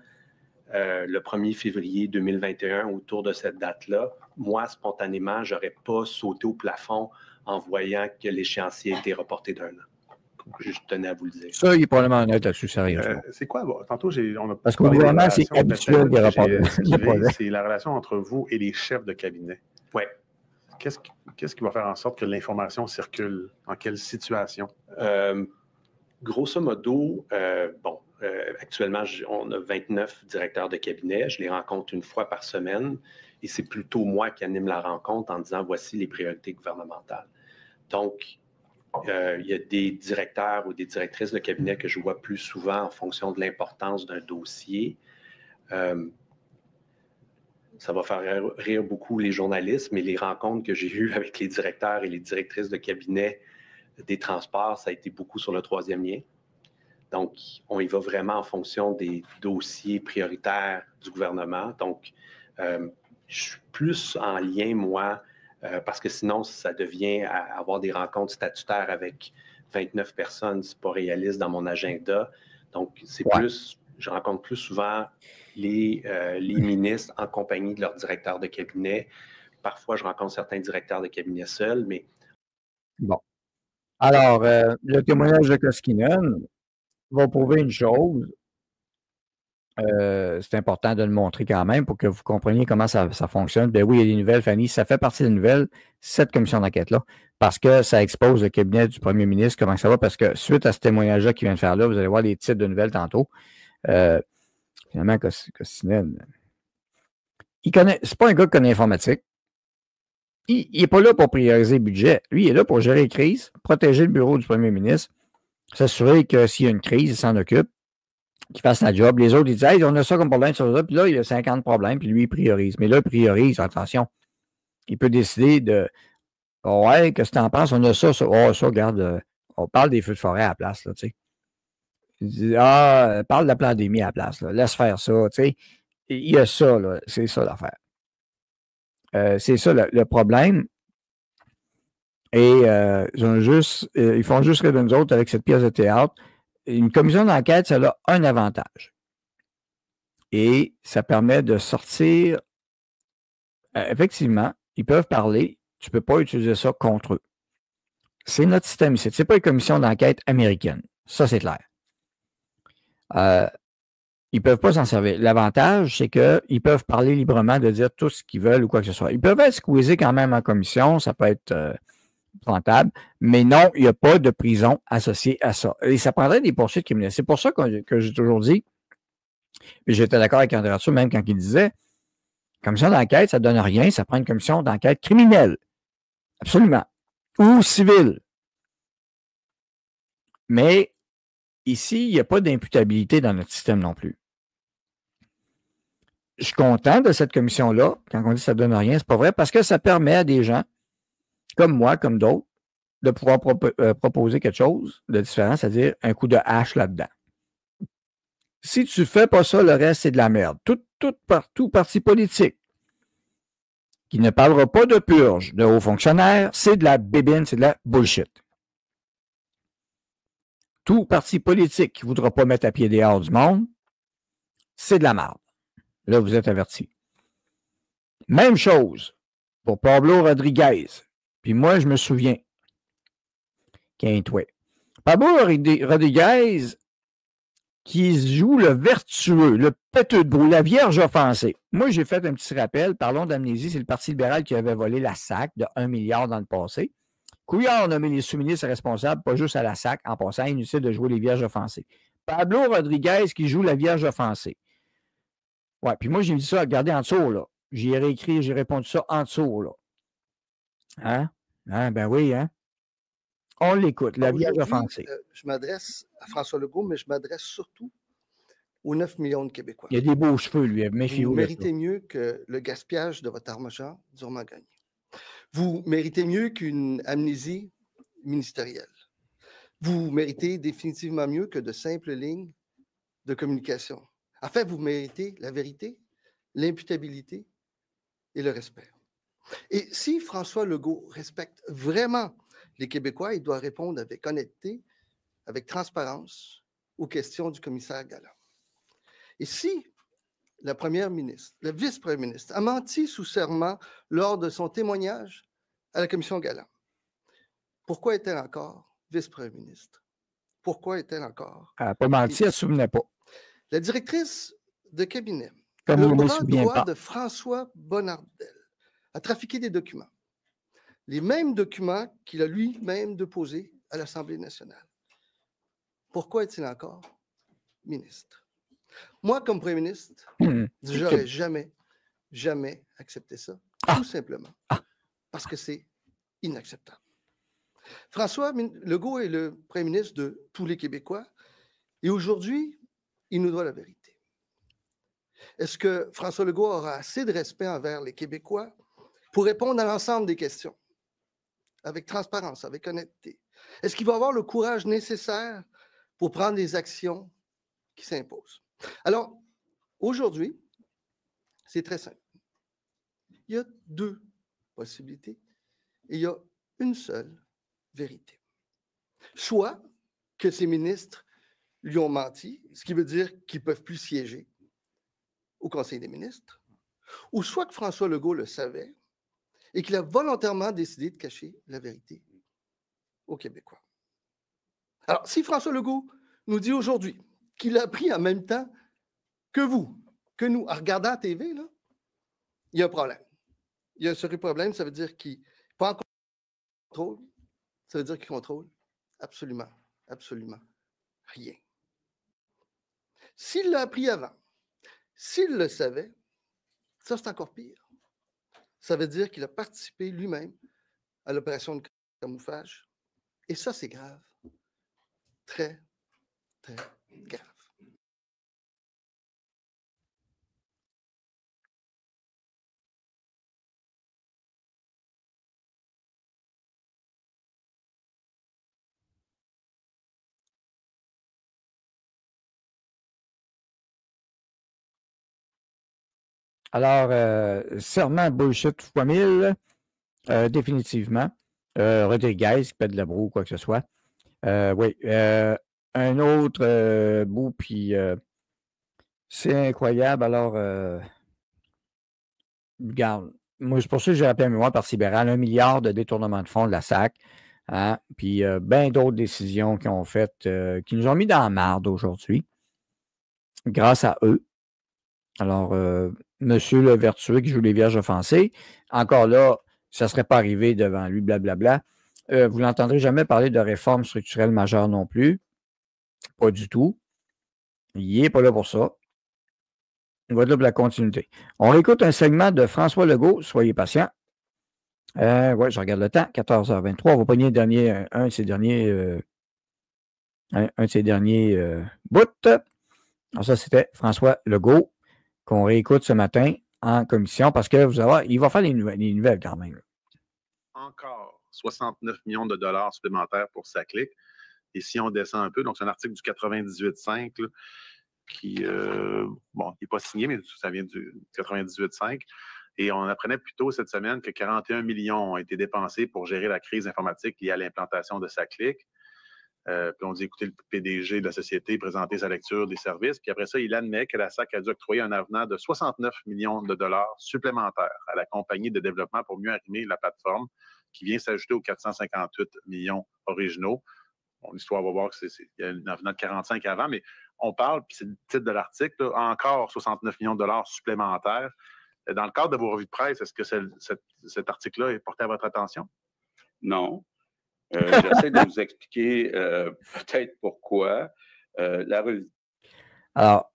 le 1er février 2021, autour de cette date-là, moi, spontanément, je n'aurais pas sauté au plafond en voyant que l'échéancier a été reporté d'1 an. Je tenais à vous le dire. Ça, il est probablement honnête là-dessus, sérieusement. C'est quoi? Tantôt, on a parce que vraiment, c'est habituel des rapports. C'est la relation entre vous et les chefs de cabinet. Oui. Qu'est-ce qui va faire en sorte que l'information circule? Dans quelle situation? Grosso modo, actuellement, on a 29 directeurs de cabinet. Je les rencontre une fois par semaine et c'est plutôt moi qui anime la rencontre en disant voici les priorités gouvernementales. Donc, il y a des directeurs ou des directrices de cabinet que je vois plus souvent en fonction de l'importance d'un dossier. Ça va faire rire beaucoup les journalistes, mais les rencontres que j'ai eues avec les directeurs et les directrices de cabinet des transports, ça a été beaucoup sur le 3e lien. Donc, on y va vraiment en fonction des dossiers prioritaires du gouvernement. Donc, je suis plus en lien, moi, parce que sinon, ça devient à avoir des rencontres statutaires avec 29 personnes, c'est pas réaliste dans mon agenda. Donc, c'est plus, je rencontre plus souvent les ministres en compagnie de leur directeur de cabinet. Parfois, je rencontre certains directeurs de cabinet seuls, mais... Bon. Alors, le témoignage de Koskinen va prouver une chose. C'est important de le montrer quand même pour que vous compreniez comment ça fonctionne. Ben oui, il y a des nouvelles, Fanny. Ça fait partie des nouvelles, cette commission d'enquête-là, parce que ça expose le cabinet du premier ministre, comment ça va, parce que suite à ce témoignage-là qu'il vient de faire là, vous allez voir les titres de nouvelles tantôt. Finalement, Koskinen, c'est pas un gars qui connaît l'informatique. Il n'est pas là pour prioriser le budget. Lui, il est là pour gérer les crises, protéger le bureau du premier ministre, s'assurer que s'il y a une crise, il s'en occupe, qu'il fasse la job. Les autres, ils disent hey, on a ça comme problème sur ça, puis là, il y a 50 problèmes, puis lui, il priorise. Mais là, il priorise, attention. Il peut décider de ouais, qu'est-ce que tu en penses? On a ça, ça. Oh, ça, regarde, on parle des feux de forêt à la place, là, tu sais. Il dit parle de la pandémie à la place, là. Laisse faire ça, tu sais. Il y a ça, là. C'est ça l'affaire. C'est ça le problème. Et ils font juste rire de nous autres avec cette pièce de théâtre. Une commission d'enquête, ça a un avantage. Et ça permet de sortir. Effectivement, ils peuvent parler. Tu ne peux pas utiliser ça contre eux. C'est notre système ici. Ce n'est pas une commission d'enquête américaine. Ça, c'est clair. Ils ne peuvent pas s'en servir. L'avantage, c'est qu'ils peuvent parler librement de dire tout ce qu'ils veulent ou quoi que ce soit. Ils peuvent être squeezés quand même en commission. Ça peut être rentable. Mais non, il n'y a pas de prison associée à ça. Et ça prendrait des poursuites criminelles. C'est pour ça que j'ai toujours dit, et j'étais d'accord avec André Arthur, même quand il disait, commission d'enquête, ça ne donne rien, ça prend une commission d'enquête criminelle. Absolument. Ou civile. Mais ici, il n'y a pas d'imputabilité dans notre système non plus. Je suis content de cette commission-là. Quand on dit que ça ne donne rien, c'est pas vrai, parce que ça permet à des gens, comme moi, comme d'autres, de pouvoir proposer quelque chose de différent, c'est-à-dire un coup de hache là-dedans. Si tu ne fais pas ça, le reste, c'est de la merde. Tout parti politique qui ne parlera pas de purge de hauts fonctionnaires, c'est de la bébine, c'est de la bullshit. Tout parti politique qui ne voudra pas mettre à pied dehors du monde, c'est de la merde. Là, vous êtes avertis. Même chose pour Pablo Rodriguez. Puis moi, je me souviens Pablo Rodriguez qui joue le vertueux, le péteux de brou, la vierge offensée. Moi, j'ai fait un petit rappel. Parlons d'amnésie. C'est le Parti libéral qui avait volé la SAC de 1 milliard dans le passé. Couillard a nommé les sous-ministres responsables, pas juste à la SAC, en passant, inutile de jouer les vierges offensées. Pablo Rodriguez qui joue la vierge offensée. Ouais, puis moi, j'ai dit ça, regardez en dessous, là. J'ai réécrit, j'ai répondu ça en dessous, là. Hein? Ben oui, hein? On l'écoute, la vierge offensée. Je m'adresse à François Legault, mais je m'adresse surtout aux 9 millions de Québécois. Il y a des beaux cheveux, lui. Méfiez-vous. Vous méritez mieux que le gaspillage de votre armageur durement gagné. Vous méritez mieux qu'une amnésie ministérielle. Vous méritez définitivement mieux que de simples lignes de communication. En fait, vous méritez la vérité, l'imputabilité et le respect. Et si François Legault respecte vraiment les Québécois, il doit répondre avec honnêteté, avec transparence aux questions du commissaire Galland. Et si la première ministre, la vice-première ministre, a menti sous serment lors de son témoignage à la commission Galland, pourquoi est-elle encore vice-première ministre? Pourquoi est-elle encore? Elle n'a pas menti, elle ne se souvenait pas. La directrice de cabinet, Comme le vous ne me bras souvenez droit pas. de François Bonnardel, a trafiqué des documents. Les mêmes documents qu'il a lui-même déposés à l'Assemblée nationale. Pourquoi est-il encore ministre? Moi, comme premier ministre, j'aurais jamais accepté ça. Tout simplement. Parce que c'est inacceptable. François Legault est le premier ministre de tous les Québécois et aujourd'hui, il nous doit la vérité. Est-ce que François Legault aura assez de respect envers les Québécois pour répondre à l'ensemble des questions avec transparence, avec honnêteté? Est-ce qu'il va avoir le courage nécessaire pour prendre les actions qui s'imposent? Alors, aujourd'hui, c'est très simple. Il y a deux possibilités et il y a une seule vérité. Soit que ces ministres lui ont menti, ce qui veut dire qu'ils ne peuvent plus siéger au Conseil des ministres, ou soit que François Legault le savait et qu'il a volontairement décidé de cacher la vérité aux Québécois. Alors, si François Legault nous dit aujourd'hui qu'il a appris en même temps que vous, que nous, en regardant la TV, là, il y a un problème. Il y a un sérieux problème, ça veut dire qu'il n'est pas en contrôle, ça veut dire qu'il contrôle absolument rien. S'il l'a appris avant, s'il le savait, ça c'est encore pire. Ça veut dire qu'il a participé lui-même à l'opération de camouflage. Et ça, c'est grave. Très, très grave. Alors, serment bullshit fois 1000, définitivement. Rodriguez, qui pète de la broue ou quoi que ce soit. Oui. Un autre bout, puis c'est incroyable. Alors, regarde, moi, c'est pour ça que j'ai rappelé à mémoire par Libéral, 1 milliard de détournement de fonds de la SAC. Hein, puis bien d'autres décisions qu'ils ont faites, qui nous ont mis dans la marde aujourd'hui, grâce à eux. Alors, monsieur le vertueux qui joue les vierges offensées, encore là, ça ne serait pas arrivé devant lui, blablabla. Vous n'entendrez jamais parler de réforme structurelle majeure non plus. Pas du tout. Il n'est pas là pour ça. Il va être là pour la continuité. On réécoute un segment de François Legault. Soyez patients. Oui, je regarde le temps. 14h23. On va pogner un de ses derniers bouts. Alors ça, c'était François Legault qu'on réécoute ce matin en commission parce que vous allez voir, il va faire des nouvelles quand même. Encore 69 millions de dollars supplémentaires pour SACLIC. Et si on descend un peu, donc c'est un article du 98.5 là, qui, bon, il n'est pas signé, mais ça vient du 98.5. Et on apprenait plus tôt cette semaine que 41 millions ont été dépensés pour gérer la crise informatique liée à l'implantation de SACLIC. Puis on dit écouter le PDG de la société présenter sa lecture des services. Puis après ça, il admet que la SAC a dû octroyer un avenant de 69 millions de dollars supplémentaires à la compagnie de développement pour mieux arrimer la plateforme qui vient s'ajouter aux 458 millions originaux. Bon, l'histoire va voir qu'il y a un avenant de 45 avant, mais on parle, puis c'est le titre de l'article, là, encore 69 millions de dollars supplémentaires. Dans le cadre de vos revues de presse, est-ce que cet article-là est porté à votre attention? Non. J'essaie de vous expliquer peut-être pourquoi. Alors,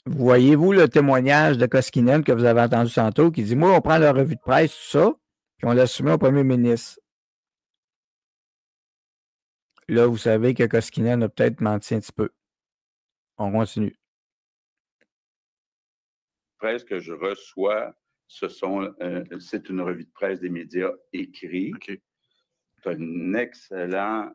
voyez-vous le témoignage de Koskinen que vous avez entendu tantôt qui dit « Moi, on prend la revue de presse, tout ça, puis on la soumet au premier ministre. » Là, vous savez que Koskinen a peut-être menti un petit peu. On continue. Presse que je reçois, c'est une revue de presse des médias écrits. Okay. Tu as un excellent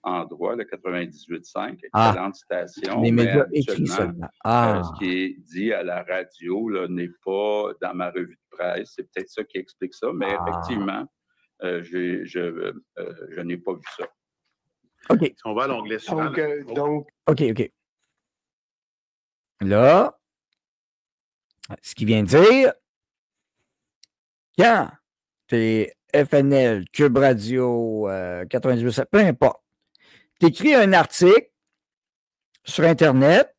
endroit, le 98.5, excellente station. Les médias mais écrits seulement. Ce qui est dit à la radio là, n'est pas dans ma revue de presse. C'est peut-être ça qui explique ça, mais effectivement, je n'ai pas vu ça. OK. Si on va à l'onglet suivant. OK. Là, ce qu'il vient de dire, quand tu es FNL, Cube Radio, 98, peu importe, tu écris un article sur Internet,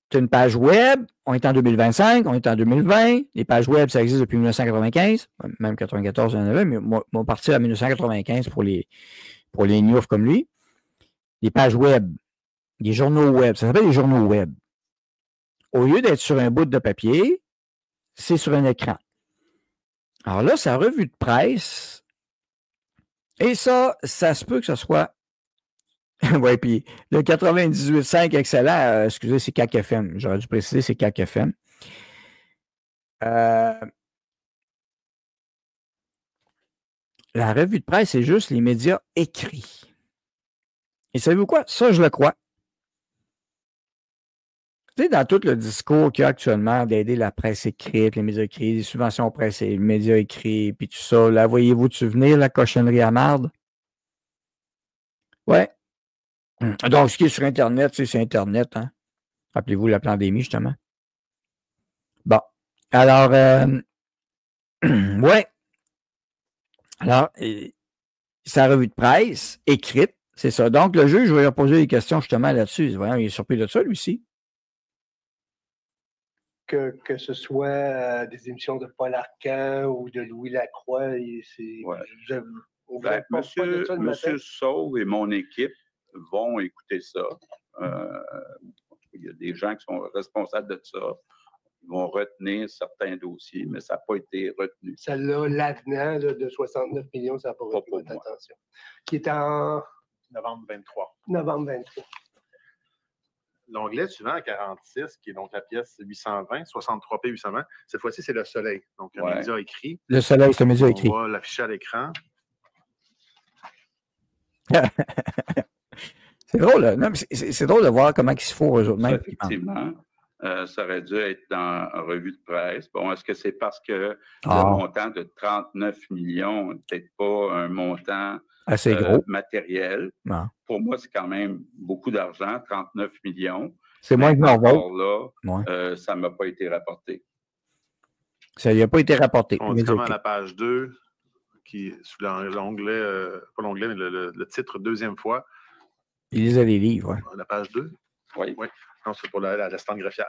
tu as une page web, on est en 2025, on est en 2020, les pages web, ça existe depuis 1995, même 94, il y en avait, mais on partir à 1995 pour les news comme lui. Les pages web, les journaux web, ça s'appelle les journaux web. Au lieu d'être sur un bout de papier, c'est sur un écran. Alors là, sa revue de presse, et ça se peut que ce soit. Oui, puis le 98.5, excellent. Excusez, c'est CAQ FM. J'aurais dû préciser, c'est CAQ FM. La revue de presse, c'est juste les médias écrits. Et savez-vous quoi? Ça, je le crois. Tu sais, dans tout le discours qu'il y a actuellement d'aider la presse écrite, les médias écrits, les subventions aux presse et les médias écrits, puis tout ça, là, voyez-vous-tu venir, la cochonnerie à marde? Ouais. Donc, ce qui est sur Internet, c'est Internet, hein? Rappelez-vous la pandémie, justement. Bon. Alors, ouais. Alors, sa revue de presse, écrite, c'est ça. Donc, le juge, je vais lui poser des questions, justement, là-dessus. Voyons, il est surpris de ça, lui-ci. Que ce soit des émissions de Paul Arcand ou de Louis Lacroix, Monsieur Sauve et mon équipe vont écouter ça. Il y a des gens qui sont responsables de ça. Ils vont retenir certains dossiers, mais ça n'a pas été retenu. Celle-là, l'avenant de 69 millions, ça n'a pas retenu votre attention. Qui est en novembre 23. Novembre 23. L'onglet suivant, 46, qui est donc la pièce 820, 63P 820. Cette fois-ci, c'est le Soleil. Donc, un média écrit. Le Soleil, c'est un média écrit. On va l'afficher à l'écran. C'est drôle, là. Non, c'est drôle de voir comment ils se font eux autres mêmes. Effectivement. Ça aurait dû être dans une revue de presse. Bon, est-ce que c'est parce que le montant de 39 millions n'est peut-être pas un montant assez gros matériel? Non. Pour moi, c'est quand même beaucoup d'argent, 39 millions. C'est moins que encore là, ça ne m'a pas été rapporté. Ça n'a pas été rapporté. On dit comment à la page 2, qui sous l'onglet, pas l'onglet, mais le titre deuxième fois. Il lisait les livres. Ouais. La page 2? Oui. Non, c'est pour l'assistante greffière.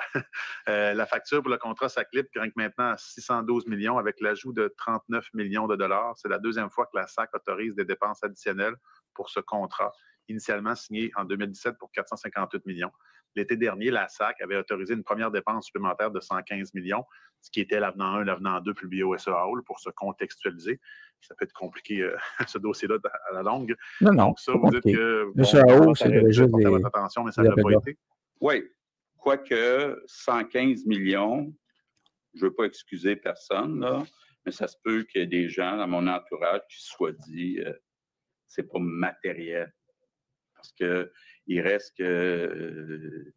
La facture pour le contrat SACLIP grimpe maintenant à 612 millions avec l'ajout de 39 millions de dollars. C'est la deuxième fois que la SAC autorise des dépenses additionnelles pour ce contrat, initialement signé en 2017 pour 458 millions. L'été dernier, la SAC avait autorisé une première dépense supplémentaire de 115 millions, ce qui était l'avenant 1, l'avenant 2 publié au SEA Hall pour se contextualiser. Ça peut être compliqué, ce dossier-là, à la longue. Non. Donc, ça, vous dites que. Le SEA Hall, c'est déjà des... votre attention, mais ça n'a pas été. Oui. Quoique 115 millions, je ne veux pas excuser personne, là, mais ça se peut qu'il y ait des gens dans mon entourage qui se soient dit c'est pas matériel. Parce qu'il reste que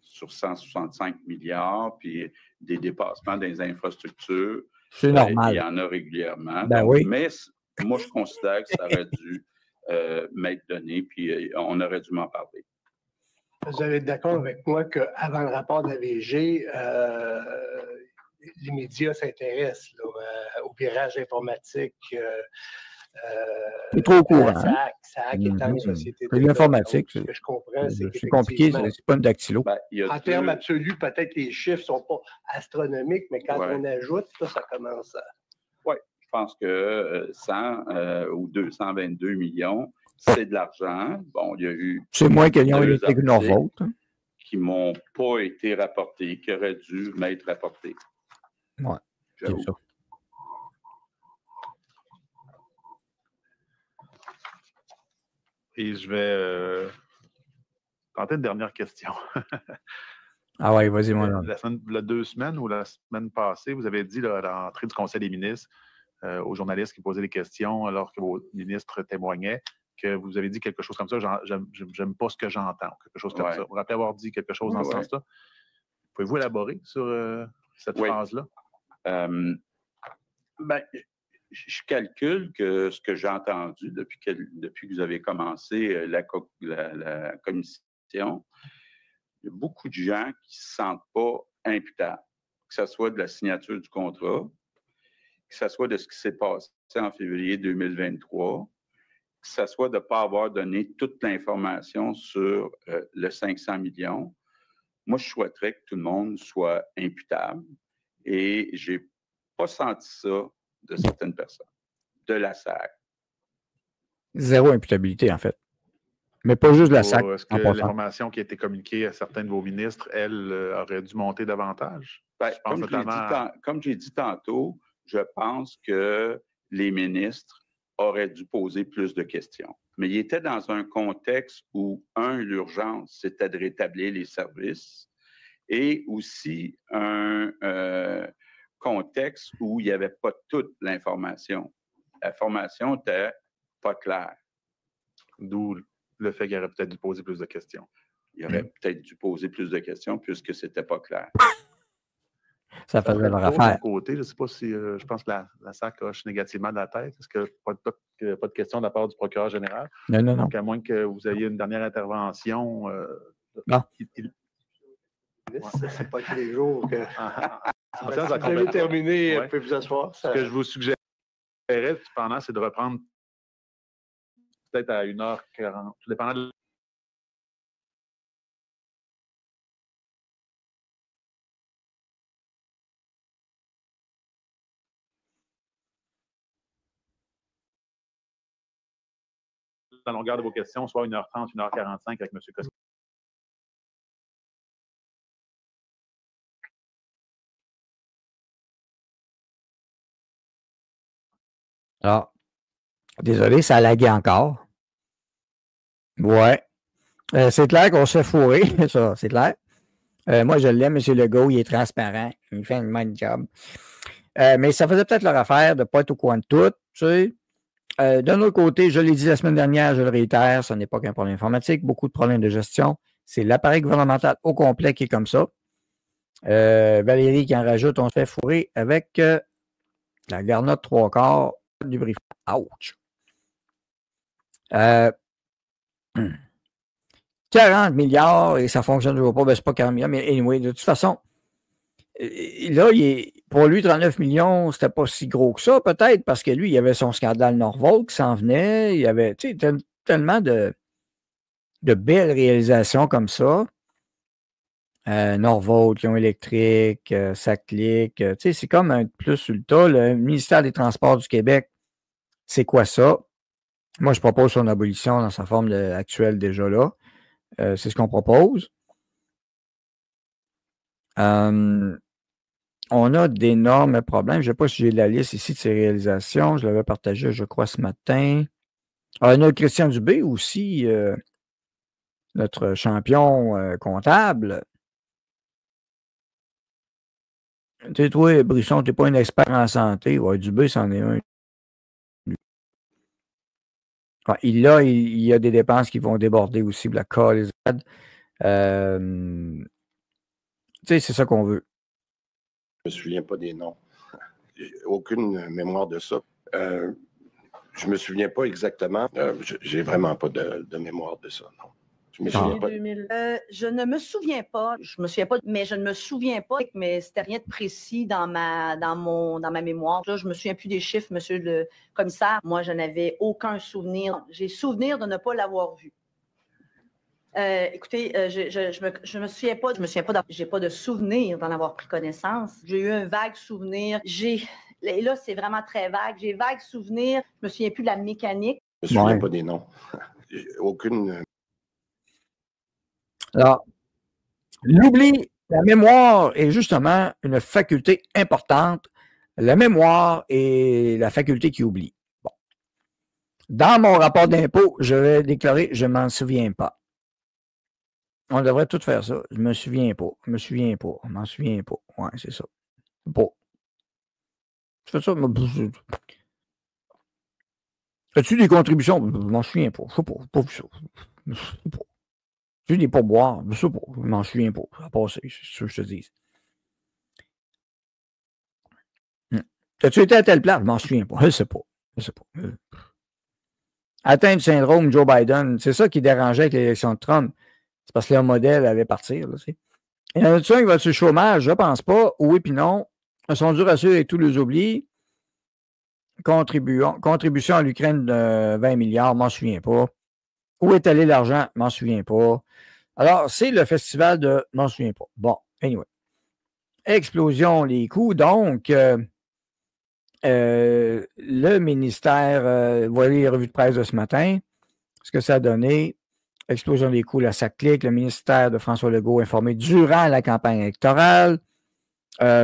sur 165 milliards, puis des dépassements dans les infrastructures. C'est normal. Il y en a régulièrement. Oui. Mais moi, je considère que ça aurait dû m'être donné, puis on aurait dû m'en parler. Vous allez être d'accord avec moi qu'avant le rapport de la VG, les médias s'intéressent au virage informatique. C'est trop au courant. SAC étant une société de l'informatique. Ce que je comprends, c'est compliqué, c'est pas une dactylo. En termes absolus, peut-être les chiffres ne sont pas astronomiques, mais quand on ajoute, ça commence à... Oui, je pense que 100 ou 222 millions, c'est de l'argent. Bon, il y a eu. C'est moins qu'ils ont été que Norvolt. Qui ne m'ont pas été rapportés, qui auraient dû m'être rapportés. Oui, c'est ça. Et je vais tenter une dernière question. Ah oui, vas-y, mon homme. La 2 semaines ou la semaine passée, vous avez dit là, à l'entrée du Conseil des ministres, aux journalistes qui posaient des questions alors que vos ministres témoignaient, que vous avez dit quelque chose comme ça, j'aime pas ce que j'entends, quelque chose comme ça. Vous vous rappelez avoir dit quelque chose dans ce sens-là? Pouvez-vous élaborer sur cette phrase-là? Je calcule que ce que j'ai entendu depuis que vous avez commencé la commission, il y a beaucoup de gens qui ne se sentent pas imputables, que ce soit de la signature du contrat, que ce soit de ce qui s'est passé en février 2023, que ce soit de ne pas avoir donné toute l'information sur le 500 millions. Moi, je souhaiterais que tout le monde soit imputable et je n'ai pas senti ça de certaines personnes, de la SAC. Zéro imputabilité, en fait. Mais pas juste de la SAC. Est-ce que l'information qui a été communiquée à certains de vos ministres, elle, aurait dû monter davantage? Comme j'ai dit tantôt, je pense que les ministres auraient dû poser plus de questions. Mais ils étaient dans un contexte où, l'urgence, c'était de rétablir les services et aussi un contexte où il n'y avait pas toute l'information. L'information n'était pas claire. D'où le fait qu'il aurait peut-être dû poser plus de questions. Il aurait peut-être dû poser plus de questions puisque ce n'était pas clair. Ça faisait leur affaire. Côté, je ne sais pas si je pense que la SAC hoche négativement de la tête. Est-ce que pas de question de la part du procureur général? Non. Donc, à moins que vous ayez une dernière intervention. Non. C'est pas tous les jours que. Vous avez terminé, vous pouvez vous asseoir. Ce que je vous suggérerais, cependant, c'est de reprendre peut-être à 1h40, tout dépendant de la longueur de vos questions, soit 1h30, 1h45 avec M. Koski. Alors, désolé, ça a lagué encore. Ouais. C'est clair qu'on se fait fourrer, ça, c'est clair. Moi, je l'aime, M. Legault, il est transparent. Il fait une bonne job. Mais ça faisait peut-être leur affaire de ne pas être au coin de tout, tu sais. D'un autre côté, je l'ai dit la semaine dernière, je le réitère, ce n'est pas qu'un problème informatique, beaucoup de problèmes de gestion. C'est l'appareil gouvernemental au complet qui est comme ça. Valérie qui en rajoute, on se fait fourrer avec la garnotte 3/4 du briefing. Ouch! 40 milliards et ça ne fonctionne toujours pas. Ben, c'est pas 40 milliards, mais anyway, de toute façon, là, pour lui, 39 millions, c'était pas si gros que ça, peut-être, parce que lui, il y avait son scandale Norvolt qui s'en venait. Il y avait tellement de belles réalisations comme ça. Norvolt, Lion électrique, Saclic. C'est comme un plus sur le tas. Le ministère des Transports du Québec, c'est quoi ça? Moi, je propose son abolition dans sa forme actuelle déjà là. C'est ce qu'on propose. On a d'énormes problèmes. Je ne sais pas si j'ai la liste ici de ces réalisations. Je l'avais partagé, je crois, ce matin. Notre Christian Dubé aussi, notre champion comptable. Tu sais, toi, Brisson, tu n'es pas un expert en santé. Ouais, Dubé, c'en est un. Il y a des dépenses qui vont déborder aussi, la CALZ. Tu sais, c'est ça qu'on veut. Je ne me souviens pas des noms. J'ai aucune mémoire de ça. Je ne me souviens pas exactement. J'ai vraiment pas de mémoire de ça, non. Je me souviens pas. Je ne me souviens pas. Je me souviens pas, mais je ne me souviens pas. Mais c'était rien de précis dans ma mémoire. Là, je me souviens plus des chiffres, monsieur le commissaire. Moi, je n'avais aucun souvenir. J'ai souvenir de ne pas l'avoir vu. Écoutez, je me souviens pas. J'ai pas de souvenir d'en avoir pris connaissance. J'ai eu un vague souvenir. Et là, c'est vraiment très vague. J'ai vague souvenir. Je me souviens plus de la mécanique. Je me souviens pas des noms. Aucune. Alors, l'oubli, la mémoire est justement une faculté importante. La mémoire est la faculté qui oublie. Bon. Dans mon rapport d'impôt, je vais déclarer, je ne m'en souviens pas. On devrait tout faire ça. Je ne me souviens pas. Je m'en souviens pas. Ouais, c'est ça. Bon. Tu fais ça? As-tu des contributions? Je m'en souviens pas. Je sais pas vu ça. Je sais pas. As-tu des pourboires? Je sais pas. Je m'en souviens pas. Ça a passé, c'est ce que je te dis. As-tu été à telle place? Je m'en souviens pas. Je sais pas. Atteint du syndrome Joe Biden, c'est ça qui dérangeait avec l'élection de Trump. C'est parce que leur modèle allait partir. Là, il y en a-tu un qui va sur le chômage? Je ne pense pas. Oui puis non. Ils sont durs à suivre avec tous les oublis. Contribution à l'Ukraine de 20 milliards, je m'en souviens pas. Où est allé l'argent? Je m'en souviens pas. Alors, c'est le festival de... Je m'en souviens pas. Bon, anyway. Explosion, les coûts. Donc, le ministère, voilà les revues de presse de ce matin, ce que ça a donné. Explosion des coûts, la SAC clique. Le ministère de François Legault informé durant la campagne électorale.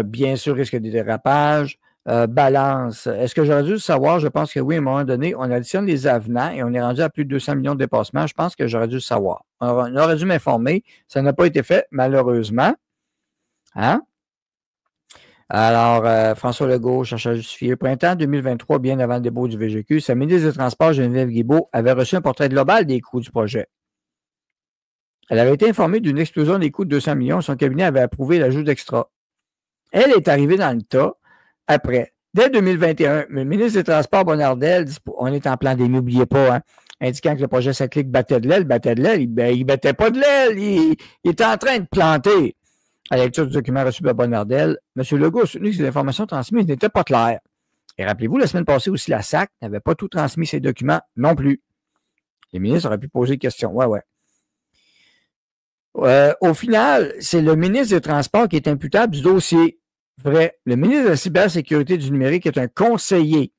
Bien sûr, risque de dérapage. Balance. Est-ce que j'aurais dû le savoir? Je pense que oui, à un moment donné, on additionne les avenants et on est rendu à plus de 200 millions de dépassements. Je pense que j'aurais dû le savoir. On aurait dû m'informer. Ça n'a pas été fait, malheureusement. Hein? Alors, François Legault cherche à justifier. Printemps 2023, bien avant le dépôt du VGQ, sa ministre des Transports, Geneviève Guilbeault, avait reçu un portrait global des coûts du projet. Elle avait été informée d'une explosion des coûts de 200 millions. Son cabinet avait approuvé l'ajout d'extra. Elle est arrivée dans le tas après. Dès 2021, le ministre des Transports, Bonnardel, on est en plan n'oubliez pas, hein, indiquant que le projet SACLIC battait de l'aile, il battait pas de l'aile, il était en train de planter. À la lecture du document reçu par Bonnardel, M. Legault a soutenu que les informations transmises n'étaient pas claires. Et rappelez-vous, la semaine passée aussi, la SAC n'avait pas tout transmis ses documents non plus. Les ministres auraient pu poser des questions. Ouais. Au final, c'est le ministre des Transports qui est imputable du dossier. Vrai. Le ministre de la Cybersécurité du numérique est un conseiller.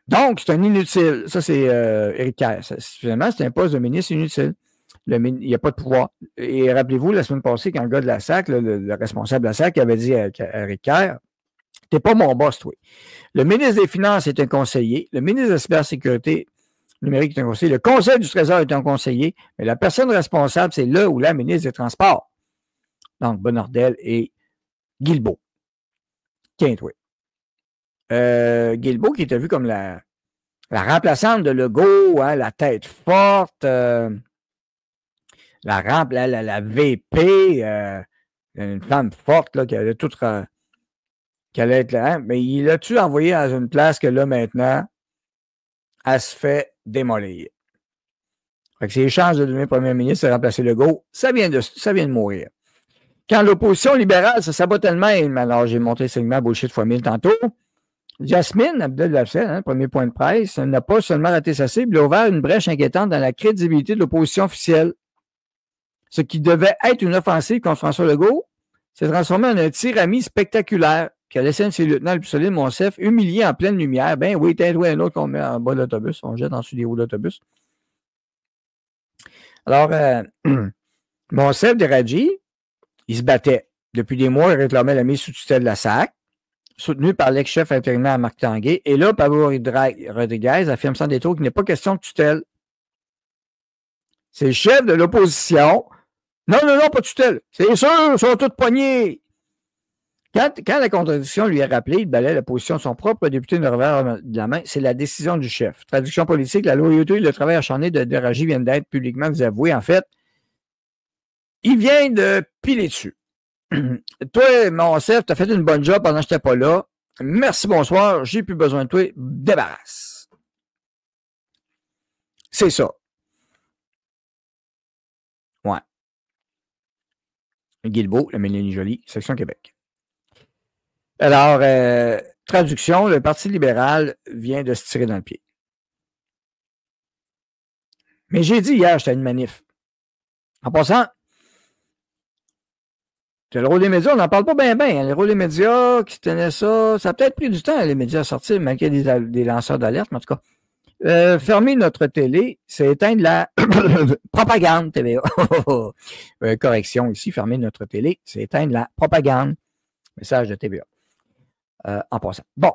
Donc, c'est un inutile. Ça, c'est Éric Kerr. Finalement, c'est un poste de ministre inutile. Il n'y a pas de pouvoir. Et rappelez-vous, la semaine passée, quand le gars de la SAC, le responsable de la SAC, avait dit à Éric Kerr, « T'es pas mon boss, toi. » Le ministre des Finances est un conseiller. Le ministre de la Cybersécurité numérique est un conseiller. Le Conseil du Trésor est un conseiller. Mais la personne responsable, c'est le ou la ministre des Transports. Donc, Bonnardel et Guilbeault. Tiens, toi. Guilbeault qui était vu comme la remplaçante de Legault, hein, la tête forte, la VP, une femme forte là, qui allait tout qui allait être là. Hein, mais il l'a-tu envoyé dans une place que là, maintenant, elle se fait démolir. Fait que ses chances de devenir premier ministre et remplacer Legault, ça vient de mourir. Quand l'opposition libérale se sabote elle-même, alors j'ai montré le segment bullshit x 1000 tantôt, Jasmine Abdel-Lafsel, hein, premier point de presse, n'a pas seulement raté sa cible, elle a ouvert une brèche inquiétante dans la crédibilité de l'opposition officielle. Ce qui devait être une offensive contre François Legault s'est transformé en un tir-ami spectaculaire qui a laissé un de ses lieutenants le plus solide, Monsef, humilié en pleine lumière. Ben oui, t'as un autre qu'on met en bas de l'autobus, on jette en dessous des roues d'autobus. Alors, Monsef de Radji, il se battait. Depuis des mois, il réclamait la mise sous tutelle de la SAC, soutenu par l'ex-chef intérimaire Marc Tanguay. Et là, Pablo Rodriguez affirme sans détour qu'il n'est pas question de tutelle. C'est le chef de l'opposition. Non, pas de tutelle. C'est sûr, ils sont tous poignés. Quand la contradiction lui est rappelée, il balaie la position de son propre député de revers de la main. C'est la décision du chef. Traduction politique, la loyauté et le travail acharné de Déragi viennent d'être publiquement désavoués. En fait, il vient de piler dessus. Toi, mon chef, tu as fait une bonne job pendant que je n'étais pas là. Merci, bonsoir. J'ai plus besoin de toi. Débarrasse. C'est ça. Ouais. Guilbeault, la Mélanie Joly, section Québec. Alors, traduction, le Parti libéral vient de se tirer dans le pied. Mais j'ai dit hier, j'étais à une manif. En passant, c'est le rôle des médias, on n'en parle pas bien. Le rôle des médias qui tenaient ça, ça a peut-être pris du temps, les médias à sortir, malgré des lanceurs d'alerte, mais en tout cas. Fermer notre télé, c'est éteindre la propagande TVA. Correction ici, fermer notre télé, c'est éteindre la propagande. Message de TVA. En passant. Bon,